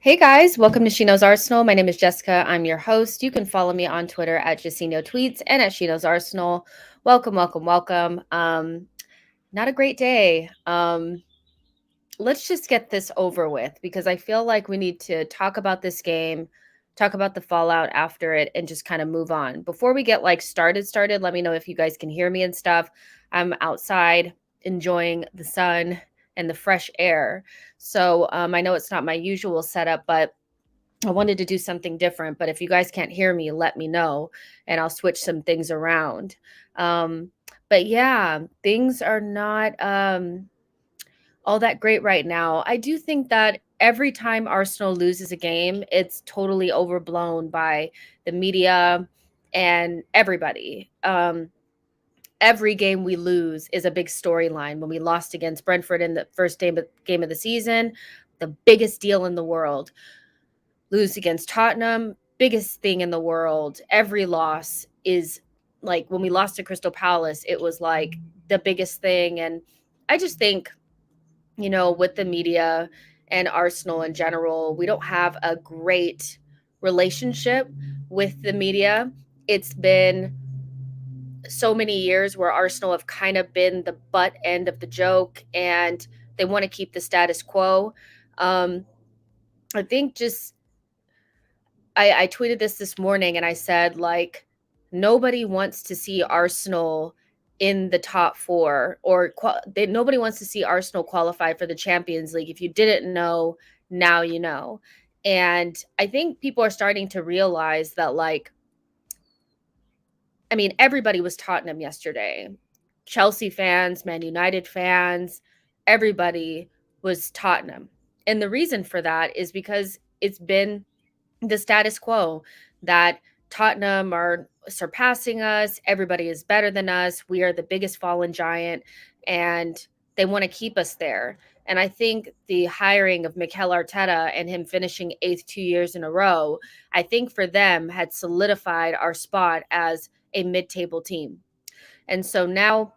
Hey guys, welcome to SheKnowsArsenal. My name is Jessica. I'm your host. You can follow me on Twitter at JustinoTweets and at SheKnowsArsenal. Welcome, welcome, welcome. Not a great day. Let's just get this over with because I feel like we need to talk about this game, talk about the fallout after it, and just kind of move on. Before we get started, let me know if you guys can hear me and stuff. I'm outside enjoying the sun and the fresh air. So I know it's not my usual setup, but I wanted to do something different. But if you guys can't hear me, let me know and I'll switch some things around. Um, but yeah, things are not all that great right now. I do think that every time Arsenal loses a game, it's totally overblown by the media and everybody. Every game we lose is a big storyline. When we lost against Brentford in the first game of the season, the biggest deal in the world. Lose against Tottenham, biggest thing in the world. Every loss is like when we lost to Crystal Palace, it was like the biggest thing. And I just think, with the media and Arsenal in general, we don't have a great relationship with the media. It's been so many years where Arsenal have kind of been the butt end of the joke and they want to keep the status quo. I think just I tweeted this morning and I said, like, nobody wants to see Arsenal in the top four nobody wants to see Arsenal qualify for the Champions League. If you didn't know, now you know. And I think people are starting to realize that, like, I mean, everybody was Tottenham yesterday. Chelsea fans, Man United fans, everybody was Tottenham. And the reason for that is because it's been the status quo that Tottenham are surpassing us. Everybody is better than us. We are the biggest fallen giant, and they want to keep us there. And I think the hiring of Mikel Arteta and him finishing eighth 2 years in a row, I think for them had solidified our spot as a mid-table team. And so now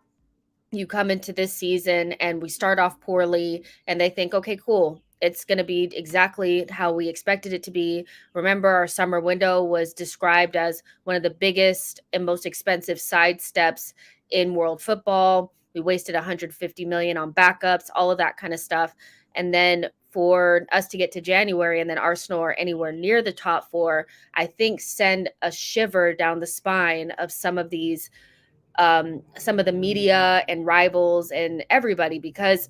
you come into this season and we start off poorly and they think, okay, cool. It's going to be exactly how we expected it to be. Remember, our summer window was described as one of the biggest and most expensive sidesteps in world football. We wasted 150 million on backups, all of that kind of stuff. And then for us to get to January and then Arsenal are anywhere near the top four, I think send a shiver down the spine of some of the media and rivals and everybody, because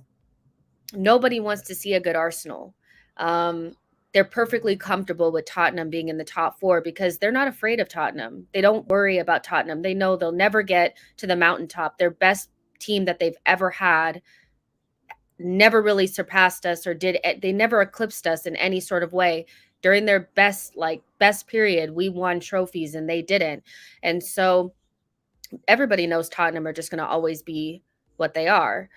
nobody wants to see a good Arsenal. They're perfectly comfortable with Tottenham being in the top four because they're not afraid of Tottenham. They don't worry about Tottenham. They know they'll never get to the mountaintop. Their best team that they've ever had never really surpassed us they never eclipsed us in any sort of way. During their best period, we won trophies and they didn't. And so everybody knows Tottenham are just going to always be what they are.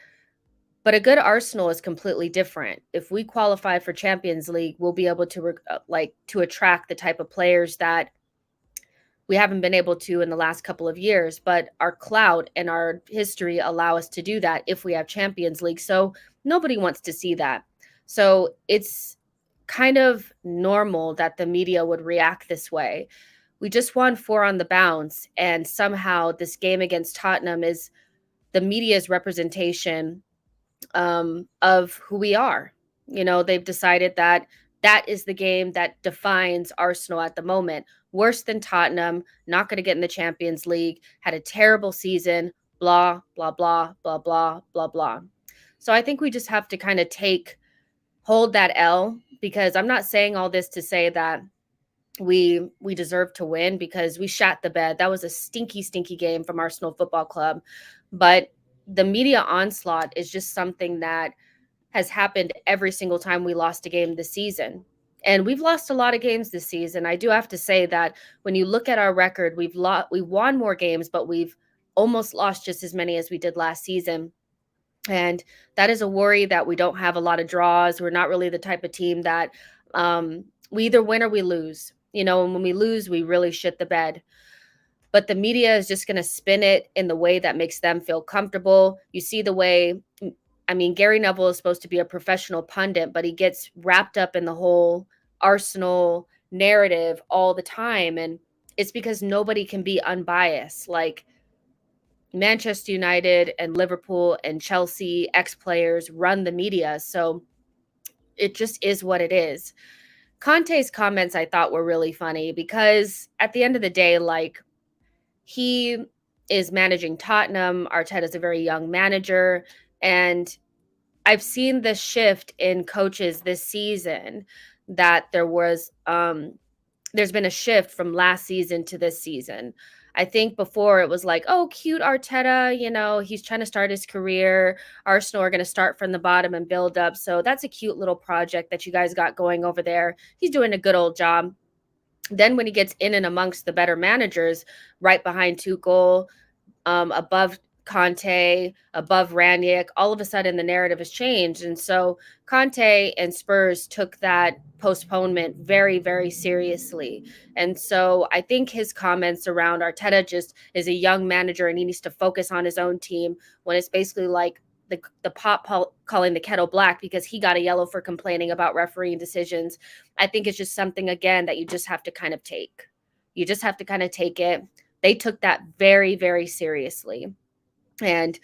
But a good Arsenal is completely different. If we qualify for Champions League, we'll be able to to attract the type of players that we haven't been able to in the last couple of years. But our clout and our history allow us to do that if we have Champions League. So nobody wants to see that. So it's kind of normal that the media would react this way. We just won 4 on the bounce, and somehow this game against Tottenham is the media's representation of who we are. They've decided that that is the game that defines Arsenal at the moment. Worse than Tottenham, not going to get in the Champions League, had a terrible season, blah, blah, blah, blah, blah, blah, blah. So I think we just have to kind of hold that L, because I'm not saying all this to say that we deserve to win, because we shat the bed. That was a stinky game from Arsenal Football Club. But the media onslaught is just something that has happened every single time we lost a game this season. And we've lost a lot of games this season. I do have to say that when you look at our record, we won more games, but we've almost lost just as many as we did last season. And that is a worry, that we don't have a lot of draws. We're not really the type of team that we either win or we lose. And when we lose, we really shit the bed. But the media is just going to spin it in the way that makes them feel comfortable. You see the way, Gary Neville is supposed to be a professional pundit, but he gets wrapped up in the whole Arsenal narrative all the time. And it's because nobody can be unbiased. Like Manchester United and Liverpool and Chelsea ex-players run the media. So it just is what it is. Conte's comments I thought were really funny because at the end of the day, like he is managing Tottenham. Arteta's a very young manager. And I've seen the shift in coaches this season that there's been a shift from last season to this season. I think before it was like, oh, cute Arteta, he's trying to start his career. Arsenal are going to start from the bottom and build up. So that's a cute little project that you guys got going over there. He's doing a good old job. Then when he gets in and amongst the better managers, right behind Tuchel, above Conte, above Ranić, all of a sudden the narrative has changed. And so Conte and Spurs took that postponement very, very seriously. And so I think his comments around Arteta just is a young manager and he needs to focus on his own team when it's basically like the pot calling the kettle black because he got a yellow for complaining about refereeing decisions. I think it's just something, again, that you just have to kind of take. You just have to kind of take it. They took that very, very seriously. And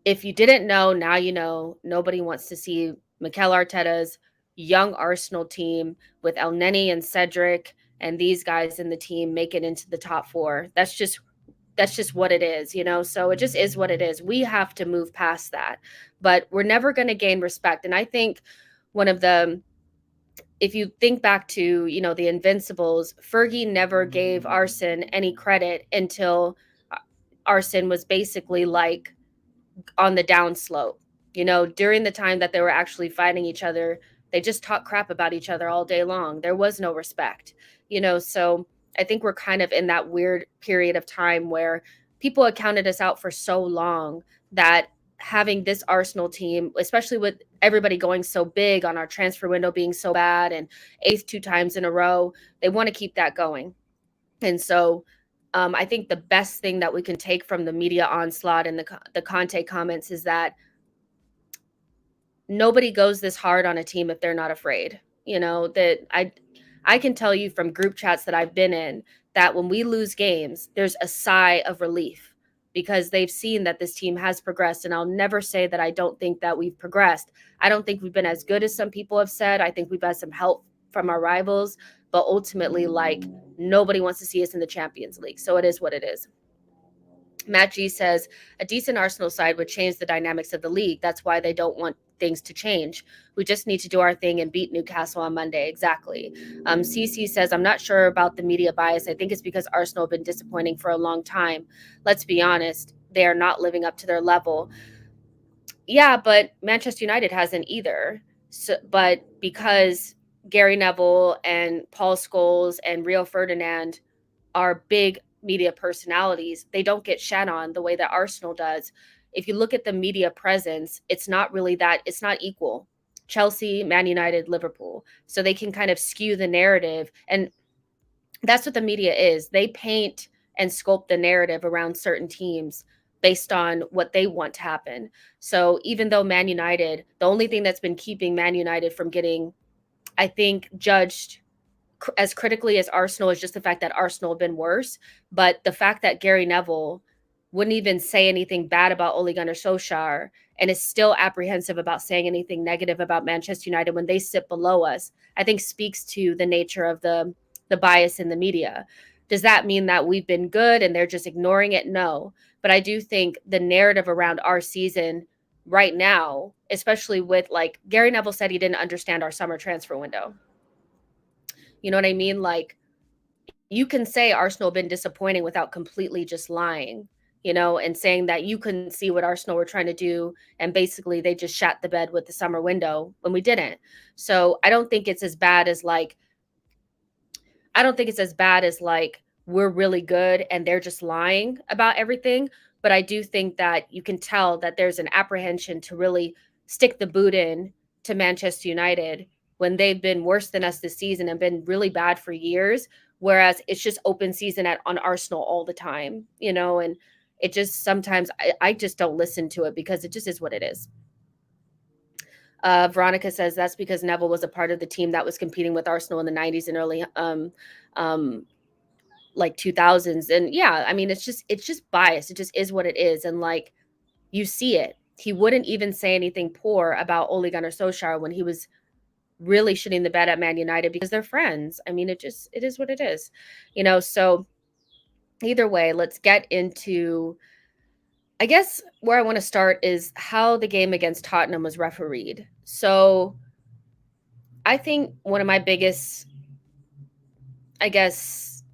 if you didn't know, now you know. Nobody wants to see Mikel Arteta's young Arsenal team with El Neni and Cedric and these guys in the team make it into the top four. That's just what it is, So it just is what it is. We have to move past that. But we're never going to gain respect. And I think if you think back to, the Invincibles, Fergie never gave Arsene any credit until Arsene was basically like on the downslope. During the time that they were actually fighting each other, they just talked crap about each other all day long. There was no respect, so I think we're kind of in that weird period of time where people have counted us out for so long that having this Arsenal team, especially with everybody going so big on our transfer window being so bad and eighth 2 times in a row, they want to keep that going. And so I think the best thing that we can take from the media onslaught and the Conte comments is that nobody goes this hard on a team if they're not afraid. That I can tell you from group chats that I've been in that when we lose games, there's a sigh of relief because they've seen that this team has progressed. And I'll never say that I don't think that we've progressed. I don't think we've been as good as some people have said. I think we've had some help from our rivals, but ultimately, like, nobody wants to see us in the Champions League. So it is what it is. Matt G says, a decent Arsenal side would change the dynamics of the league. That's why they don't want things to change. We just need to do our thing and beat Newcastle on Monday. Exactly. CC says, I'm not sure about the media bias. I think it's because Arsenal have been disappointing for a long time. Let's be honest. They are not living up to their level. Yeah, but Manchester United hasn't either. So, but because Gary Neville and Paul Scholes and Rio Ferdinand are big media personalities, they don't get shat on the way that Arsenal does. If you look at the media presence, it's not equal. Chelsea, Man United, Liverpool. So they can kind of skew the narrative. And that's what the media is. They paint and sculpt the narrative around certain teams based on what they want to happen. So even though Man United, the only thing that's been keeping Man United from getting, I think, judged as critically as Arsenal is just the fact that Arsenal have been worse. But the fact that Gary Neville wouldn't even say anything bad about Ole Gunnar Solskjaer and is still apprehensive about saying anything negative about Manchester United when they sit below us, I think speaks to the nature of the bias in the media. Does that mean that we've been good and they're just ignoring it? No. But I do think the narrative around our season right now, especially with, like, Gary Neville said he didn't understand our summer transfer window. You know what I mean? Like, you can say Arsenal been disappointing without completely just lying, and saying that you couldn't see what Arsenal were trying to do. And basically they just shat the bed with the summer window when we didn't. So I don't think it's as bad as like we're really good and they're just lying about everything. But I do think that you can tell that there's an apprehension to really stick the boot in to Manchester United when they've been worse than us this season and been really bad for years. Whereas it's just open season on Arsenal all the time, and it just sometimes I just don't listen to it because it just is what it is. Veronica says that's because Neville was a part of the team that was competing with Arsenal in the 90s and early um, like 2000s. And yeah, I mean, it's just biased. It just is what it is. And like, you see it. He wouldn't even say anything poor about Ole Gunnar Solskjaer when he was really shitting the bed at Man United because they're friends. I mean, it is what it is, so either way, let's get into, I guess where I want to start is how the game against Tottenham was refereed. So I think one of my biggest, I guess,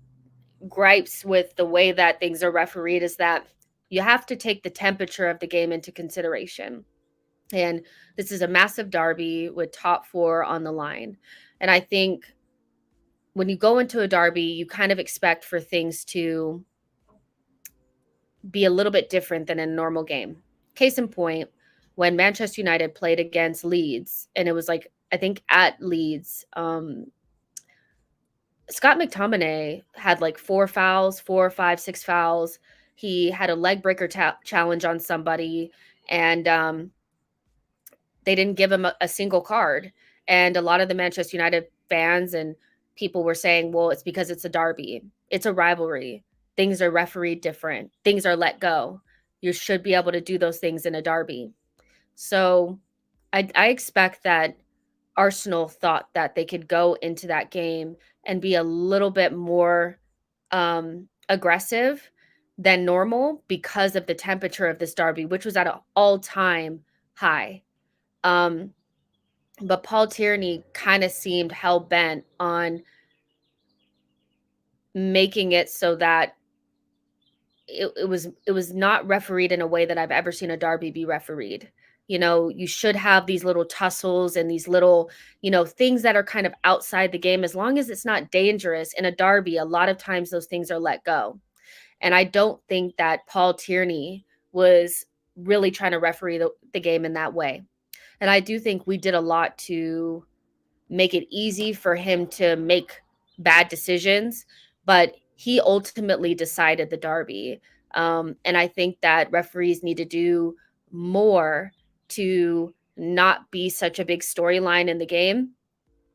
gripes with the way that things are refereed is that you have to take the temperature of the game into consideration. And this is a massive derby with top four on the line. And I think when you go into a derby, you kind of expect for things to be a little bit different than in a normal game. Case in point, when Manchester United played against Leeds, and it was like, I think at Leeds, Scott McTominay had like 4 fouls, 4, 5, 6 fouls. He had a leg breaker challenge on somebody, and they didn't give him a single card. And a lot of the Manchester United fans and people were saying, well, it's because it's a derby. It's a rivalry. Things are refereed different. Things are let go. You should be able to do those things in a derby. So I expect that Arsenal thought that they could go into that game and be a little bit more aggressive than normal because of the temperature of this derby, which was at an all-time high. But Paul Tierney kind of seemed hell-bent on making it so that it was not refereed in a way that I've ever seen a derby be refereed. You should have these little tussles and these little, things that are kind of outside the game. As long as it's not dangerous in a derby, a lot of times those things are let go. And I don't think that Paul Tierney was really trying to referee the game in that way. And I do think we did a lot to make it easy for him to make bad decisions, but he ultimately decided the derby. And I think that referees need to do more to not be such a big storyline in the game.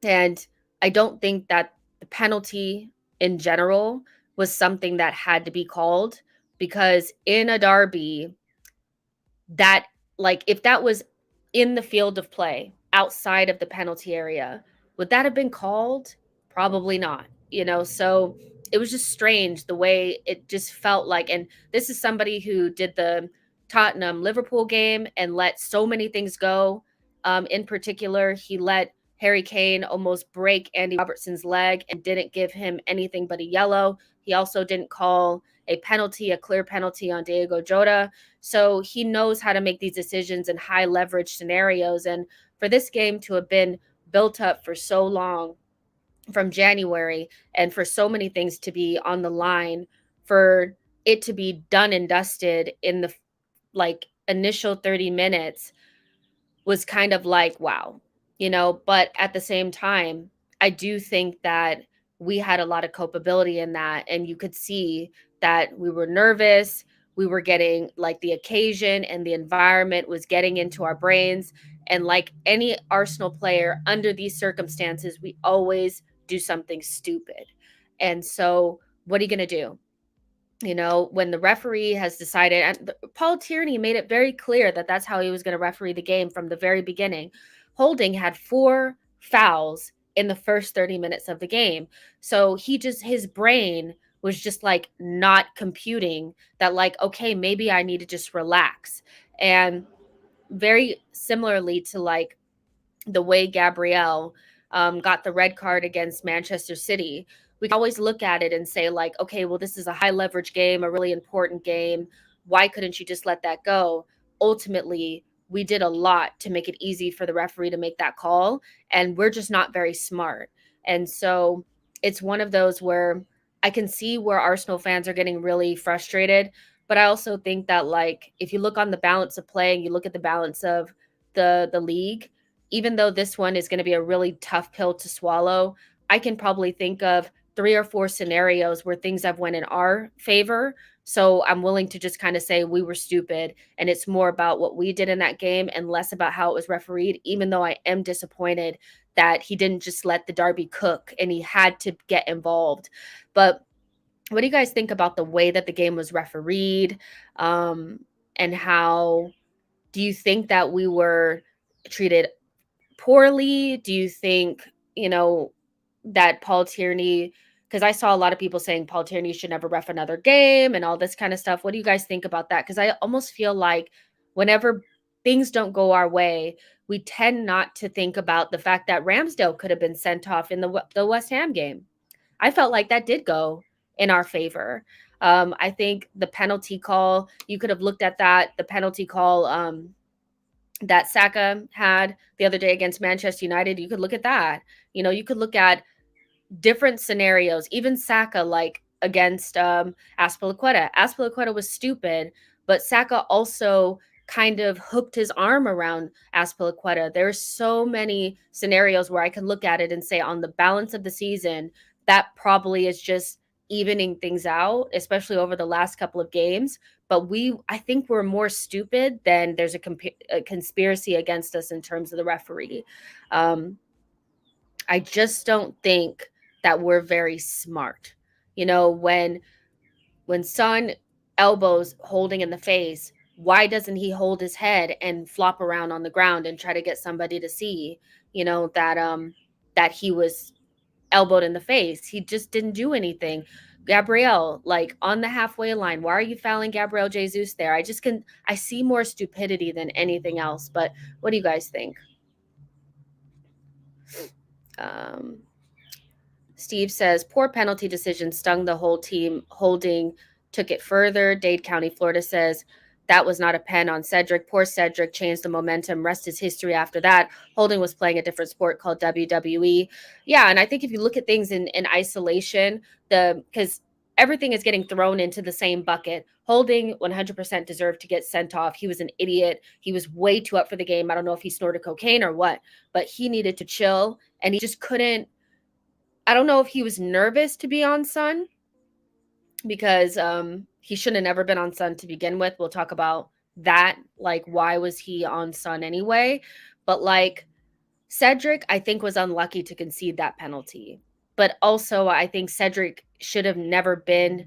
And I don't think that the penalty in general was something that had to be called, because in a derby, that, like, if that was in the field of play outside of the penalty area, would that have been called? Probably not, so it was just strange the way it just felt like. And this is somebody who did the Tottenham Liverpool game and let so many things go. In particular, he let Harry Kane almost break Andy Robertson's leg and didn't give him anything but a yellow. He also didn't call a penalty, a clear penalty on Diego Jota. So he knows how to make these decisions in high leverage scenarios. And for this game to have been built up for so long from January, and for so many things to be on the line, for it to be done and dusted in the like initial 30 minutes was kind of like, wow, but at the same time, I do think that we had a lot of culpability in that. And you could see that we were nervous. We were getting, like, the occasion and the environment was getting into our brains. And like any Arsenal player under these circumstances, we always do something stupid. And so what are you going to do? When the referee has decided, and Paul Tierney made it very clear that that's how he was going to referee the game from the very beginning. Holding had 4 fouls in the first 30 minutes of the game. So his brain was just like not computing that, like, okay, maybe I need to just relax. And very similarly to like the way Gabriel got the red card against Manchester City, we can always look at it and say, like, okay, well, this is a high leverage game, a really important game. Why couldn't you just let that go? Ultimately, we did a lot to make it easy for the referee to make that call, and we're just not very smart. And so it's one of those where I can see where Arsenal fans are getting really frustrated. But I also think that, like, if you look on the balance of play and you look at the balance of the league, even though this one is going to be a really tough pill to swallow, I can probably think of 3 or 4 scenarios where things have went in our favor. So I'm willing to just kind of say we were stupid, and it's more about what we did in that game and less about how it was refereed, even though I am disappointed that he didn't just let the derby cook and he had to get involved. But what do you guys think about the way that the game was refereed? And how do you think that we were treated poorly? Do you think, that Paul Tierney, because I saw a lot of people saying Paul Tierney should never ref another game and all this kind of stuff. What do you guys think about that? Because I almost feel like whenever things don't go our way, we tend not to think about the fact that Ramsdale could have been sent off in the West Ham game. I felt like that did go in our favor. I think the penalty call, you could have looked at that, the penalty call that Saka had the other day against Manchester United. You could look at that. You could look at different scenarios, even Saka, like against Aspilicueta. Aspilicueta was stupid, but Saka also kind of hooked his arm around Aspilicueta. There's so many scenarios where I can look at it and say, on the balance of the season, that probably is just evening things out, especially over the last couple of games. But I think we're more stupid than there's a conspiracy against us in terms of the referee. I just don't think that we're very smart. When Son elbows Holding in the face, why doesn't he hold his head and flop around on the ground and try to get somebody to see, that he was elbowed in the face? He just didn't do anything. Gabriel, like on the halfway line, why are you fouling Gabriel Jesus there? I see more stupidity than anything else. But what do you guys think? Steve says, poor penalty decision stung the whole team. Holding took it further. Dade County, Florida says, that was not a pen on Cedric. Poor Cedric changed the momentum. Rest is history after that. Holding was playing a different sport called WWE. Yeah, and I think if you look at things in isolation, because everything is getting thrown into the same bucket. Holding 100% deserved to get sent off. He was an idiot. He was way too up for the game. I don't know if he snorted cocaine or what, but he needed to chill, and he just couldn't. I don't know if he was nervous to be on Sun, because he should have never been on Sun to begin with. We'll talk about that. Like, why was he on Sun anyway? But like Cedric, I think, was unlucky to concede that penalty. But also, I think Cedric should have never been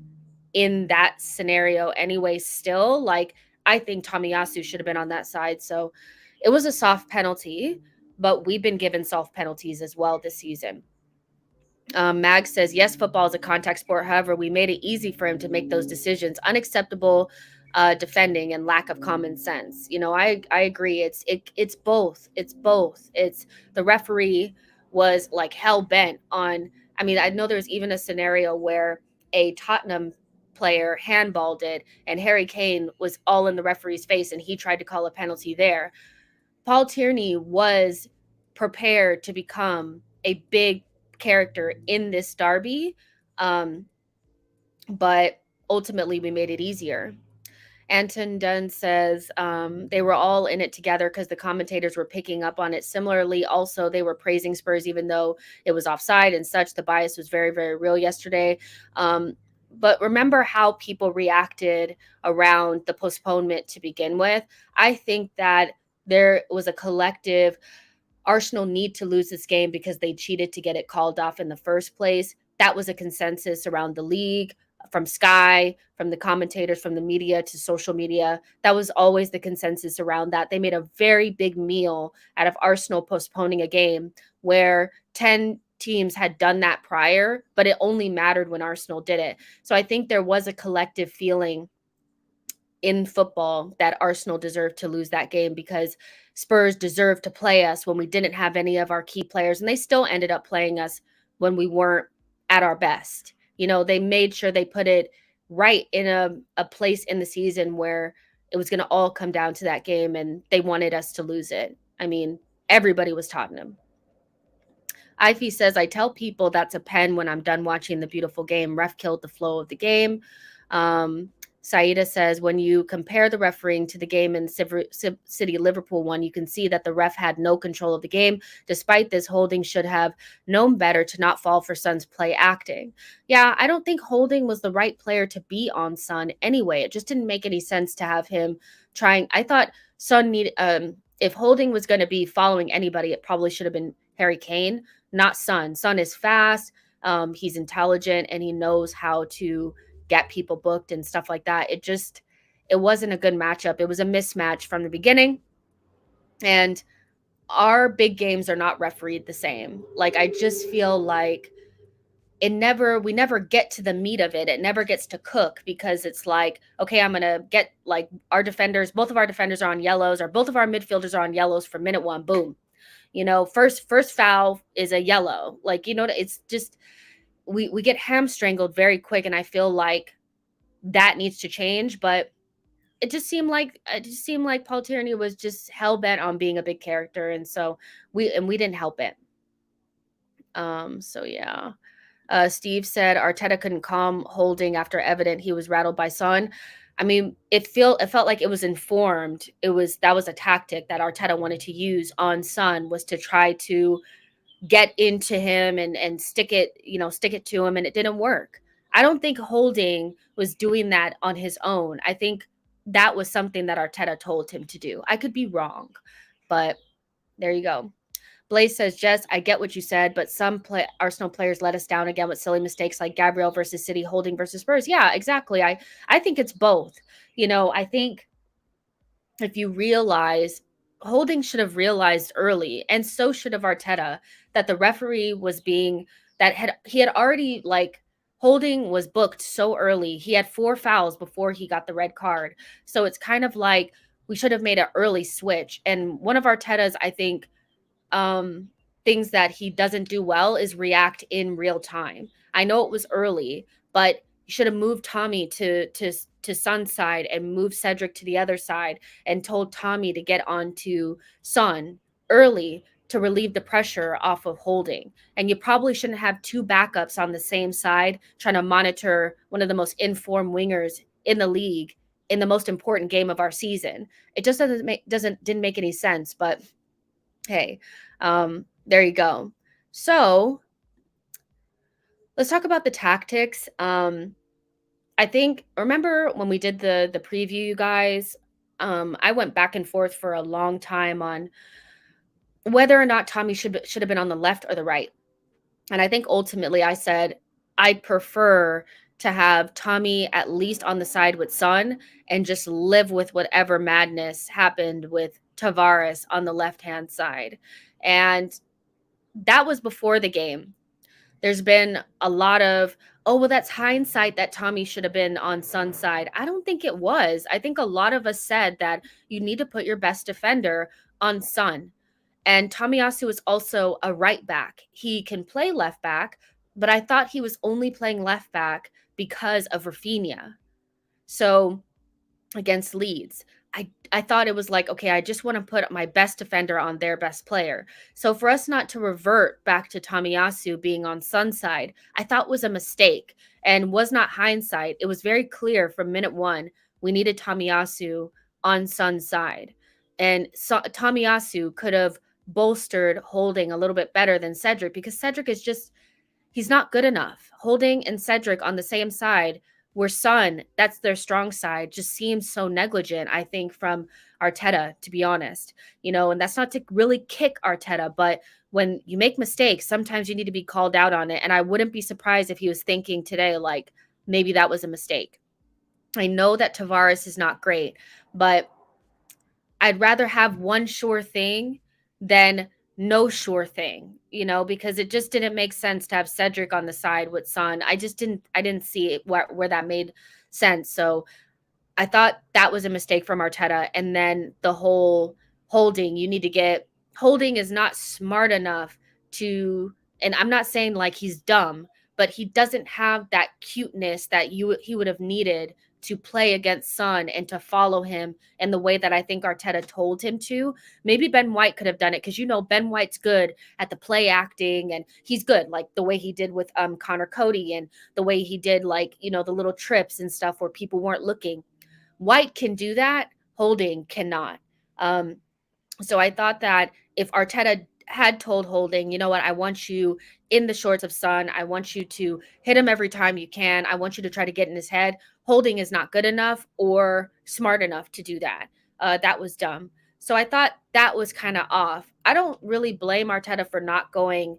in that scenario anyway. Still, like, I think Tomiyasu should have been on that side. So it was a soft penalty, but we've been given soft penalties as well this season. Mag says, yes, football is a contact sport. However, we made it easy for him to make those decisions. Unacceptable defending and lack of common sense. I agree. It's both. It's both. It's the referee was like hell bent on. I mean, I know there's even a scenario where a Tottenham player handballed it, and Harry Kane was all in the referee's face, and he tried to call a penalty there. Paul Tierney was prepared to become a big character in this derby, but ultimately we made it easier. Anton Dunn says they were all in it together because the commentators were picking up on it. Similarly, also, they were praising Spurs even though it was offside and such. The bias was very, very real yesterday. But remember how people reacted around the postponement to begin with. I think that there was a collective Arsenal need to lose this game because they cheated to get it called off in the first place. That was a consensus around the league, from Sky, from the commentators, from the media to social media. That was always the consensus around that. They made a very big meal out of Arsenal postponing a game where 10 teams had done that prior, but it only mattered when Arsenal did it. So I think there was a collective feeling in football that Arsenal deserved to lose that game because Spurs deserved to play us when we didn't have any of our key players, and they still ended up playing us when we weren't at our best. They made sure they put it right in a place in the season where it was going to all come down to that game, and they wanted us to lose it. I mean, everybody was Tottenham. Ivy says, I tell people that's a pen when I'm done watching the beautiful game. Ref killed the flow of the game. Saida says, when you compare the refereeing to the game in City Liverpool one, you can see that the ref had no control of the game. Despite this, Holding should have known better to not fall for Son's play acting. Yeah, I don't think Holding was the right player to be on Son anyway. It just didn't make any sense to have him trying. I thought Son needed, if Holding was going to be following anybody, it probably should have been Harry Kane, not Son. Son is fast, he's intelligent, and he knows how to get people booked and stuff like that. It wasn't a good matchup. It was a mismatch from the beginning. And our big games are not refereed the same. Like, I just feel like we never get to the meat of it. It never gets to cook, because it's like, okay, I'm going to get like both of our defenders are on yellows, or both of our midfielders are on yellows for minute one. Boom. First foul is a yellow. Like, it's just, we get hamstrangled very quick, and I feel like that needs to change. But it just seemed like Paul Tierney was just hell bent on being a big character, and so we didn't help it. So yeah. Steve said Arteta couldn't calm Holding after evident he was rattled by Son. I mean, it felt like it was informed. That was a tactic that Arteta wanted to use on Son, was to try to get into him and stick it to him, and it didn't work. I don't think Holding was doing that on his own. I think that was something that Arteta told him to do. I could be wrong, but there you go. Blaze says, Jess, I get what you said, but some Arsenal players let us down again with silly mistakes like Gabriel versus City, Holding versus Spurs. Yeah, exactly. I think it's both. I think if you realize, Holding should have realized early, and so should have Arteta, that the referee was he had already, like, Holding was booked so early. He had 4 fouls before he got the red card. So it's kind of like we should have made an early switch. And one of Arteta's, I think, things that he doesn't do well is react in real time. I know it was early, but you should have moved Tommy to Son's side and moved Cedric to the other side, and told Tommy to get onto Son early to relieve the pressure off of Holding. And you probably shouldn't have 2 backups on the same side trying to monitor one of the most informed wingers in the league in the most important game of our season. It just didn't make any sense. But hey, there you go. So let's talk about the tactics. I think, remember when we did the preview, you guys, I went back and forth for a long time on whether or not Tommy should have been on the left or the right. And I think ultimately I said I'd prefer to have Tommy at least on the side with Son, and just live with whatever madness happened with Tavares on the left-hand side. And that was before the game. There's been a lot of, oh, well, that's hindsight that Tommy should have been on Son's side. I don't think it was. I think a lot of us said that you need to put your best defender on Son. And Tomiyasu is also a right back. He can play left back, but I thought he was only playing left back because of Rafinha. So against Leeds, I thought it was like, okay, I just want to put my best defender on their best player. So for us not to revert back to Tomiyasu being on Son's side, I thought was a mistake, and was not hindsight. It was very clear from minute 1, we needed Tomiyasu on Son's side. And Tomiyasu could have bolstered Holding a little bit better than Cedric, because Cedric is just, he's not good enough. Holding and Cedric on the same side, where Son, that's their strong side, just seems so negligent, I think, from Arteta, to be honest. And that's not to really kick Arteta, but when you make mistakes, sometimes you need to be called out on it. And I wouldn't be surprised if he was thinking today, like, maybe that was a mistake. I know that Tavares is not great, but I'd rather have one sure thing than no sure thing, because it just didn't make sense to have Cedric on the side with Son. I didn't see it where that made sense. So I thought that was a mistake from Arteta. And then the whole Holding is not smart enough to, and I'm not saying like he's dumb, but he doesn't have that cuteness that he would have needed to play against Son and to follow him in the way that I think Arteta told him to. Maybe Ben White could have done it because, Ben White's good at the play acting, and he's good, like the way he did with Connor Cody, and the way he did, like, the little trips and stuff where people weren't looking. White can do that. Holding cannot. So I thought that if Arteta had told Holding, you know what, I want you in the shorts of Son. I want you to hit him every time you can. I want you to try to get in his head. Holding is not good enough or smart enough to do that. That was dumb. So I thought that was kind of off. I don't really blame Arteta for not going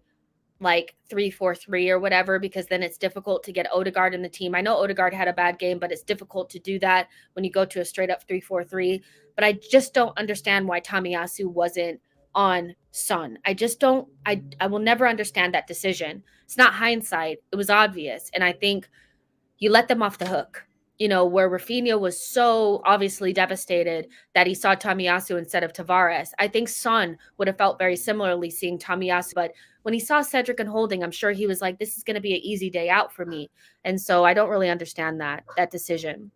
like 3-4-3 or whatever, because then it's difficult to get Odegaard in the team. I know Odegaard had a bad game, but it's difficult to do that when you go to a straight up 3-4-3. But I just don't understand why Tomiyasu wasn't on Son. I just don't. I will never understand that decision. It's not hindsight. It was obvious. And I think you let them off the hook. Where Rafinha was so obviously devastated that he saw Tomiyasu instead of Tavares. I think Son would have felt very similarly seeing Tomiyasu, but when he saw Cedric and Holding, I'm sure he was like, this is going to be an easy day out for me. And so I don't really understand that decision.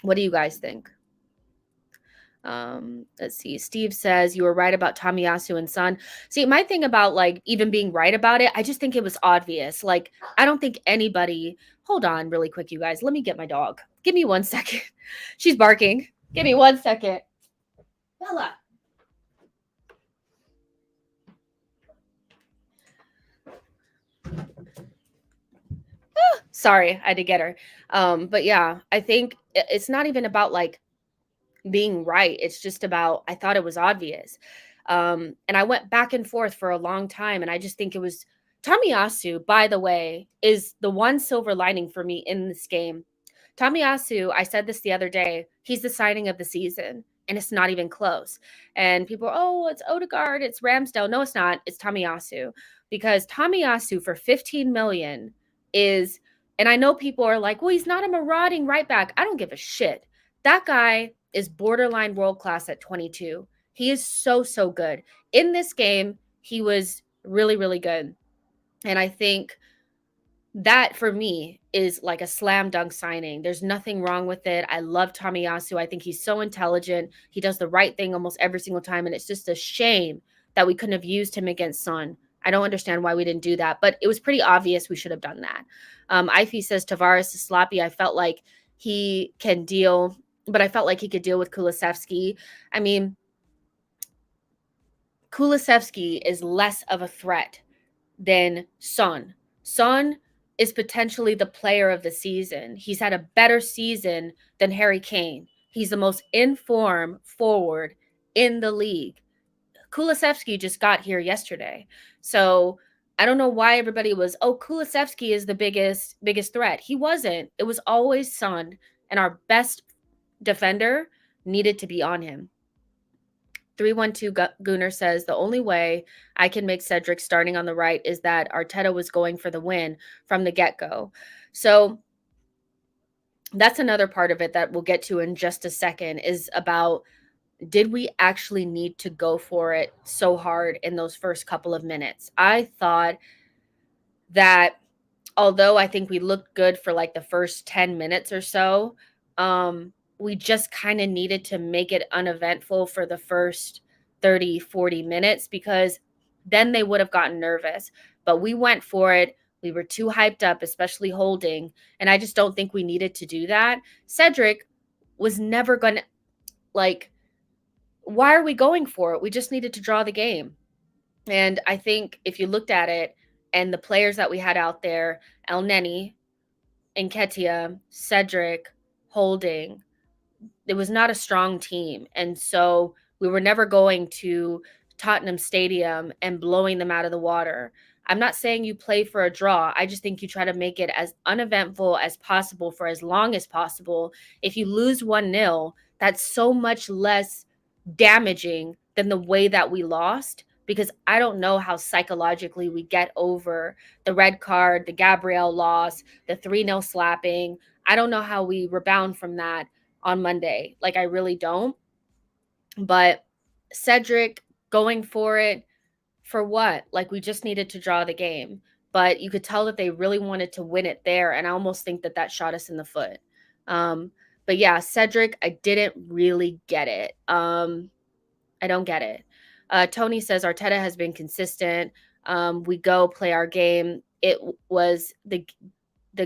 What do you guys think? Let's see. Steve says you were right about Tomiyasu and Son. See, my thing about like even being right about it, I just think it was obvious. Like, I don't think anybody. Hold on, really quick, you guys. Let me get my dog. Give me 1 second. She's barking. Give me 1 second. Bella. Sorry, I had to get her. But yeah, I think it's not even about like being right. It's just about, I thought it was obvious. And I went back and forth for a long time. And I just think it was Tomiyasu, by the way, is the one silver lining for me in this game. Tomiyasu, I said this the other day, he's the signing of the season. And it's not even close. And people are, oh, it's Odegaard, it's Ramsdale. No, it's not. It's Tomiyasu. Because Tomiyasu for 15 million is, and I know people are like, well, he's not a marauding right back. I don't give a shit. That guy is borderline world class at 22. He is so, so good. In this game, he was really, really good. And I think that for me is like a slam dunk signing. There's nothing wrong with it. I love Tomiyasu. I think he's so intelligent. He does the right thing almost every single time. And it's just a shame that we couldn't have used him against Son. I don't understand why we didn't do that, but it was pretty obvious we should have done that. Ify says Tavares is sloppy. I felt like he can deal, but I felt like he could deal with Kulusevski. I mean, Kulusevski is less of a threat than Son. Son is potentially the player of the season. He's had a better season than Harry Kane. He's the most in-form forward in the league. Kulusevski just got here yesterday. So I don't know why everybody was, oh, Kulusevski is the biggest threat. He wasn't. It was always Son, and our best defender needed to be on him. 312 Gunner says the only way I can make Cedric starting on the right is that Arteta was going for the win from the get-go. So that's another part of it that we'll get to in just a second, is about, did we actually need to go for it so hard in those first couple of minutes? I thought that although I think we looked good for like the first 10 minutes or so, we just kind of needed to make it uneventful for the first 30, 40 minutes, because then they would have gotten nervous. But we went for it. We were too hyped up, especially Holding. And I just don't think we needed to do that. Cedric was never going to, like, why are we going for it? We just needed to draw the game. And I think if you looked at it and the players that we had out there, El Neni, Nketiah, Cedric, Holding, it was not a strong team. And so we were never going to Tottenham Stadium and blowing them out of the water. I'm not saying you play for a draw. I just think you try to make it as uneventful as possible for as long as possible. If you lose 1-0, that's so much less damaging than the way that we lost, because I don't know how psychologically we get over the red card, the Gabriel loss, the 3-0 slapping. I don't know how we rebound from that on Monday. Like, I really don't. But Cedric going for it, for what? Like, we just needed to draw the game. But you could tell that they really wanted to win it there. And I almost think that shot us in the foot. But yeah, Cedric, I didn't really get it. I don't get it. Tony says Arteta has been consistent. We go play our game. It was the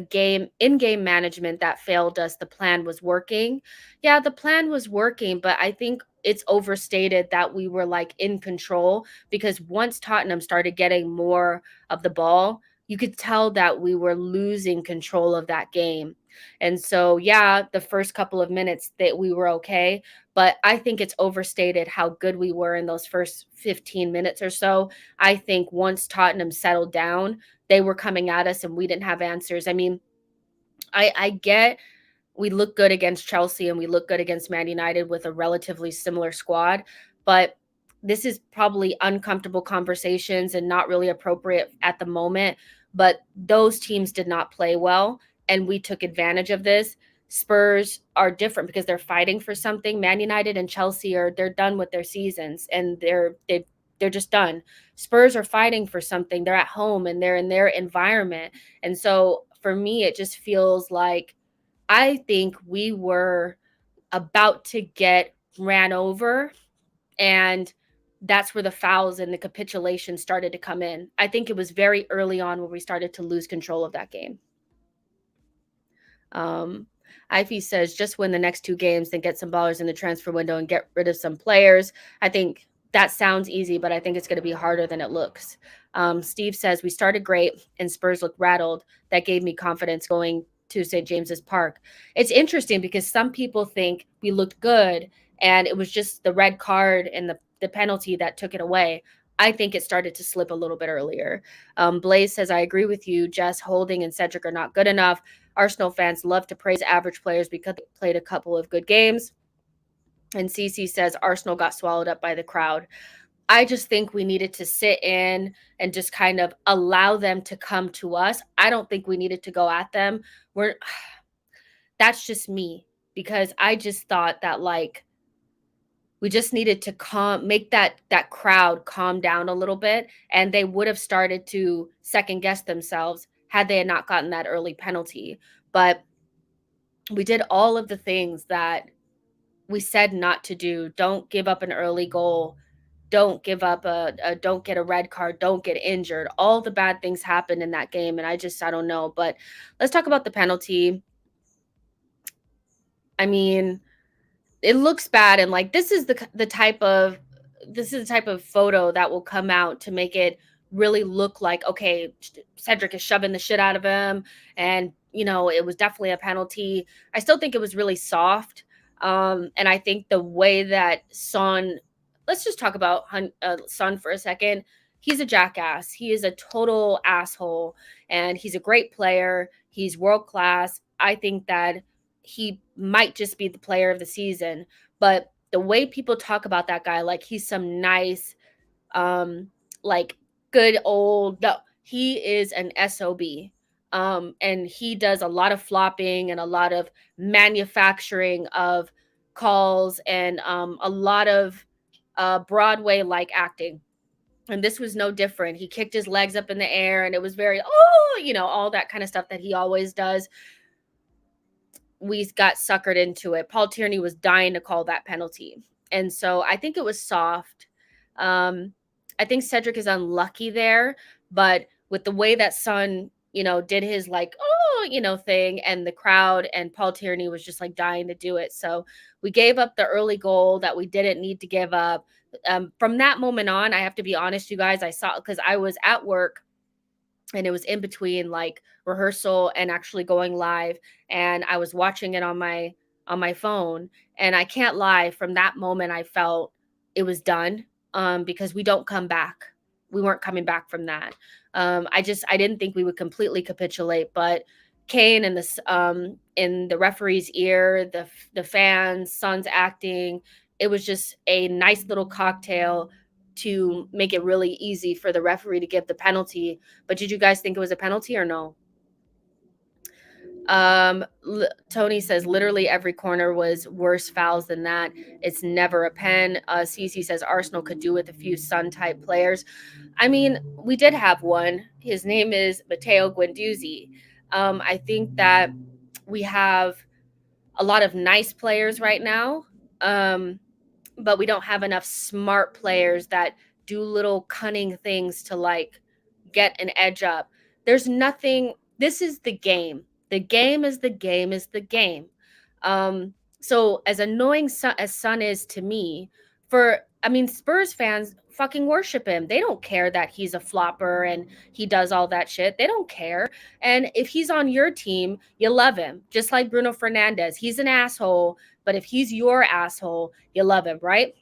game in-game management that failed us. The plan was working. Yeah, the plan was working, but I think it's overstated that we were like in control, because once Tottenham started getting more of the ball, you could tell that we were losing control of that game. And so, yeah, the first couple of minutes that we were okay, but I think it's overstated how good we were in those first 15 minutes or so. I think once Tottenham settled down, they were coming at us and we didn't have answers. I mean, I get we look good against Chelsea and we look good against Man United with a relatively similar squad, but this is probably uncomfortable conversations and not really appropriate at the moment. But those teams did not play well, and we took advantage of this. Spurs are different because they're fighting for something. Man United and Chelsea they're done with their seasons and they're just done. Spurs are fighting for something. They're at home and they're in their environment. And so for me, it just feels like I think we were about to get ran over, and that's where the fouls and the capitulation started to come in. I think it was very early on where we started to lose control of that game. Ivy says just win the next 2 games, then get some ballers in the transfer window and get rid of some players. I think that sounds easy, but I think it's going to be harder than it looks. Steve says we started great and Spurs looked rattled. That gave me confidence going to St. James's Park. It's interesting because some people think we looked good and it was just the red card and the penalty that took it away. I think it started to slip a little bit earlier. Blaze says, I agree with you. Jess, Holding, and Cedric are not good enough. Arsenal fans love to praise average players because they played a couple of good games. And CC says Arsenal got swallowed up by the crowd. I just think we needed to sit in and just kind of allow them to come to us. I don't think we needed to go at them. That's just me, because I just thought that like we just needed to make that crowd calm down a little bit, and they would have started to second guess themselves had they not gotten that early penalty. But we did all of the things that we said not to do. Don't give up an early goal. Don't give up don't get a red card. Don't get injured. All the bad things happened in that game, and I don't know. But let's talk about the penalty. I mean, it looks bad, and like this is the type of photo that will come out to make it really look like, okay, Cedric is shoving the shit out of him, and it was definitely a penalty. I still think it was really soft, and I think the way that Son, let's just talk about Son for a second. He's a jackass. He is a total asshole, and he's a great player. He's world class. I think that he might just be the player of the season. But the way people talk about that guy, like he's some nice, like good old, no, he is an SOB. And he does a lot of flopping and a lot of manufacturing of calls and a lot of Broadway like acting. And this was no different. He kicked his legs up in the air and it was very, all that kind of stuff that he always does. We got suckered into it. Paul Tierney was dying to call that penalty. And so I think it was soft. I think Cedric is unlucky there, but with the way that Son, did his like, thing, and the crowd and Paul Tierney was just like dying to do it. So we gave up the early goal that we didn't need to give up. From that moment on, I have to be honest, you guys, because I was at work and it was in between like rehearsal and actually going live, and I was watching it on my phone, and I can't lie, from that moment I felt it was done, because we don't come back. We weren't coming back from that. I didn't think we would completely capitulate, but Kane and in the referee's ear, the fans, Son's acting, it was just a nice little cocktail to make it really easy for the referee to give the penalty. But did you guys think it was a penalty or no? Tony says literally every corner was worse fouls than that. It's never a pen. Cece says Arsenal could do with a few Sun type players. I mean, we did have one. His name is Matteo Guendouzi. I think that we have a lot of nice players right now, but we don't have enough smart players that do little cunning things to like get an edge up. There's nothing. This is the game. The game is the game is the game. So as annoying as Son is to me, Spurs fans fucking worship him. They don't care that he's a flopper and he does all that shit. They don't care. And if he's on your team, you love him. Just like Bruno Fernandes. He's an asshole, but if he's your asshole, you love him, right?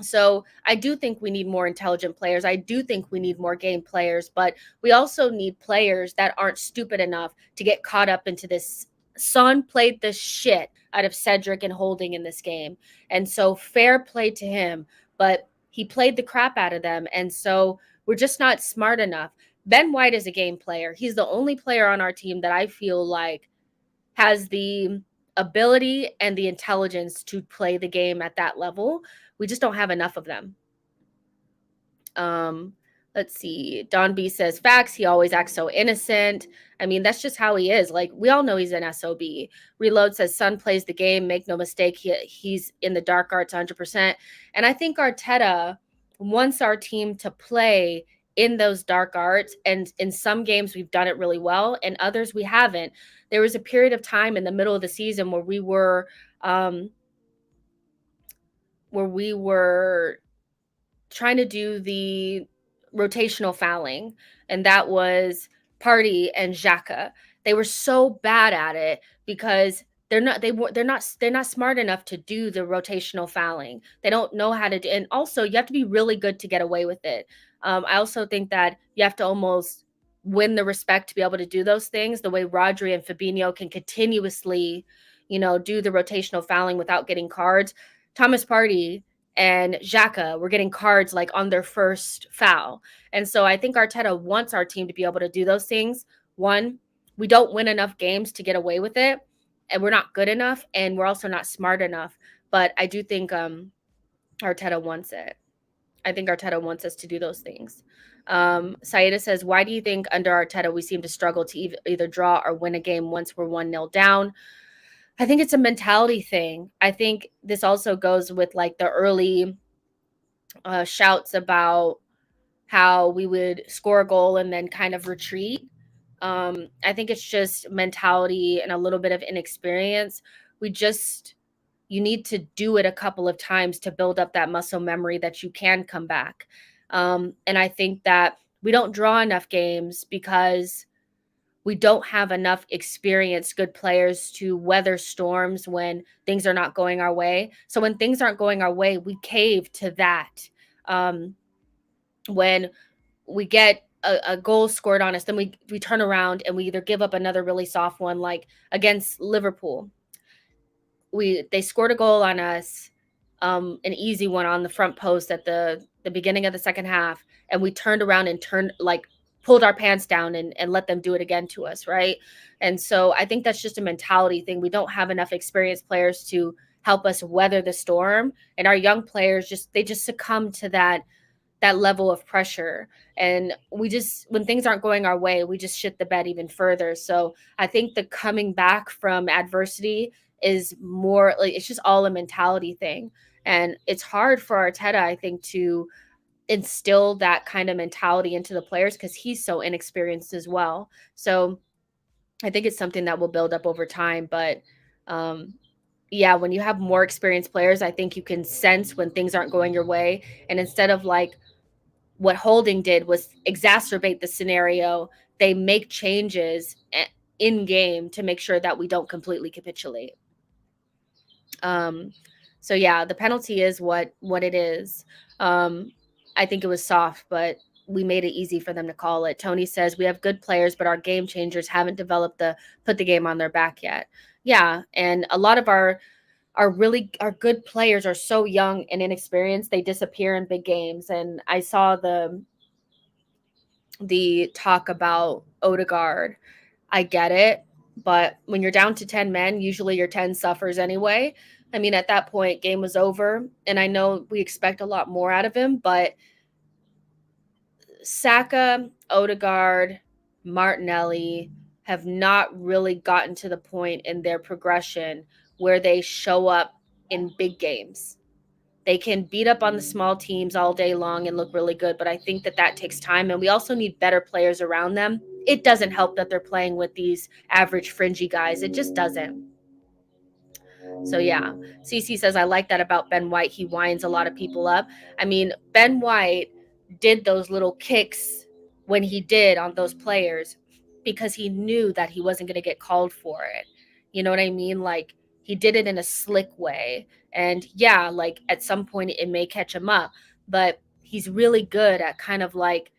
So I do think we need more intelligent players. I do think we need more game players, but we also need players that aren't stupid enough to get caught up into this. Son played the shit out of Cedric and Holding in this game. And so fair play to him, but he played the crap out of them. And so we're just not smart enough. Ben White is a game player. He's the only player on our team that I feel like has the ability and the intelligence to play the game at that level. We just don't have enough of them. Let's see. Don B says, facts. He always acts so innocent. I mean, that's just how he is. Like, we all know he's an SOB. Reload says, Son plays the game. Make no mistake. He's in the dark arts 100%. And I think Arteta wants our team to play in those dark arts. And in some games, we've done it really well. And others, we haven't. There was a period of time in the middle of the season where we were trying to do the rotational fouling, and that was Partey and Xhaka. They were so bad at it because they're not smart enough to do the rotational fouling. They don't know how to do, and also you have to be really good to get away with it. I also think that you have to almost win the respect to be able to do those things the way Rodri and Fabinho can continuously, do the rotational fouling without getting cards. Thomas Partey and Xhaka were getting cards like on their first foul. And so I think Arteta wants our team to be able to do those things. One, we don't win enough games to get away with it, and we're not good enough, and we're also not smart enough. But I do think Arteta wants it. I think Arteta wants us to do those things. Saida says, why do you think under Arteta we seem to struggle to either draw or win a game once we're 1-0 down? I think it's a mentality thing. I think this also goes with like the early shouts about how we would score a goal and then kind of retreat. I think it's just mentality and a little bit of inexperience. You need to do it a couple of times to build up that muscle memory that you can come back. And I think that we don't draw enough games because we don't have enough experienced good players to weather storms when things are not going our way. So when things aren't going our way, we cave to that. When we get a goal scored on us, then we turn around and we either give up another really soft one, like against Liverpool. They scored a goal on us, an easy one on the front post at the beginning of the second half, and we turned around and pulled our pants down and let them do it again to us, right? And so I think that's just a mentality thing. We don't have enough experienced players to help us weather the storm, and our young players just succumb to that level of pressure. And when things aren't going our way, we just shit the bed even further. So I think the coming back from adversity is more like, it's just all a mentality thing. And it's hard for Arteta, I think, to instill that kind of mentality into the players because he's so inexperienced as well. So I think it's something that will build up over time. But yeah, when you have more experienced players, I think you can sense when things aren't going your way. And instead of like what Holding did was exacerbate the scenario, they make changes in game to make sure that we don't completely capitulate. So yeah, the penalty is what it is. I think it was soft, but we made it easy for them to call it. Tony says we have good players, but our game changers haven't developed put the game on their back yet. Yeah, and a lot of our good players are so young and inexperienced, they disappear in big games. And I saw the talk about Odegaard. I get it, but when you're down to 10 men, usually your 10 suffers anyway. I mean, at that point, game was over, and I know we expect a lot more out of him, but Saka, Odegaard, Martinelli have not really gotten to the point in their progression where they show up in big games. They can beat up on the small teams all day long and look really good, but I think that takes time, and we also need better players around them. It doesn't help that they're playing with these average fringy guys. It just doesn't. So yeah, CC says, I like that about Ben White. He winds a lot of people up. I mean, Ben White did those little kicks when he did on those players because he knew that he wasn't going to get called for it. You know what I mean? Like, he did it in a slick way. And yeah, like at some point it may catch him up, but he's really good at kind of like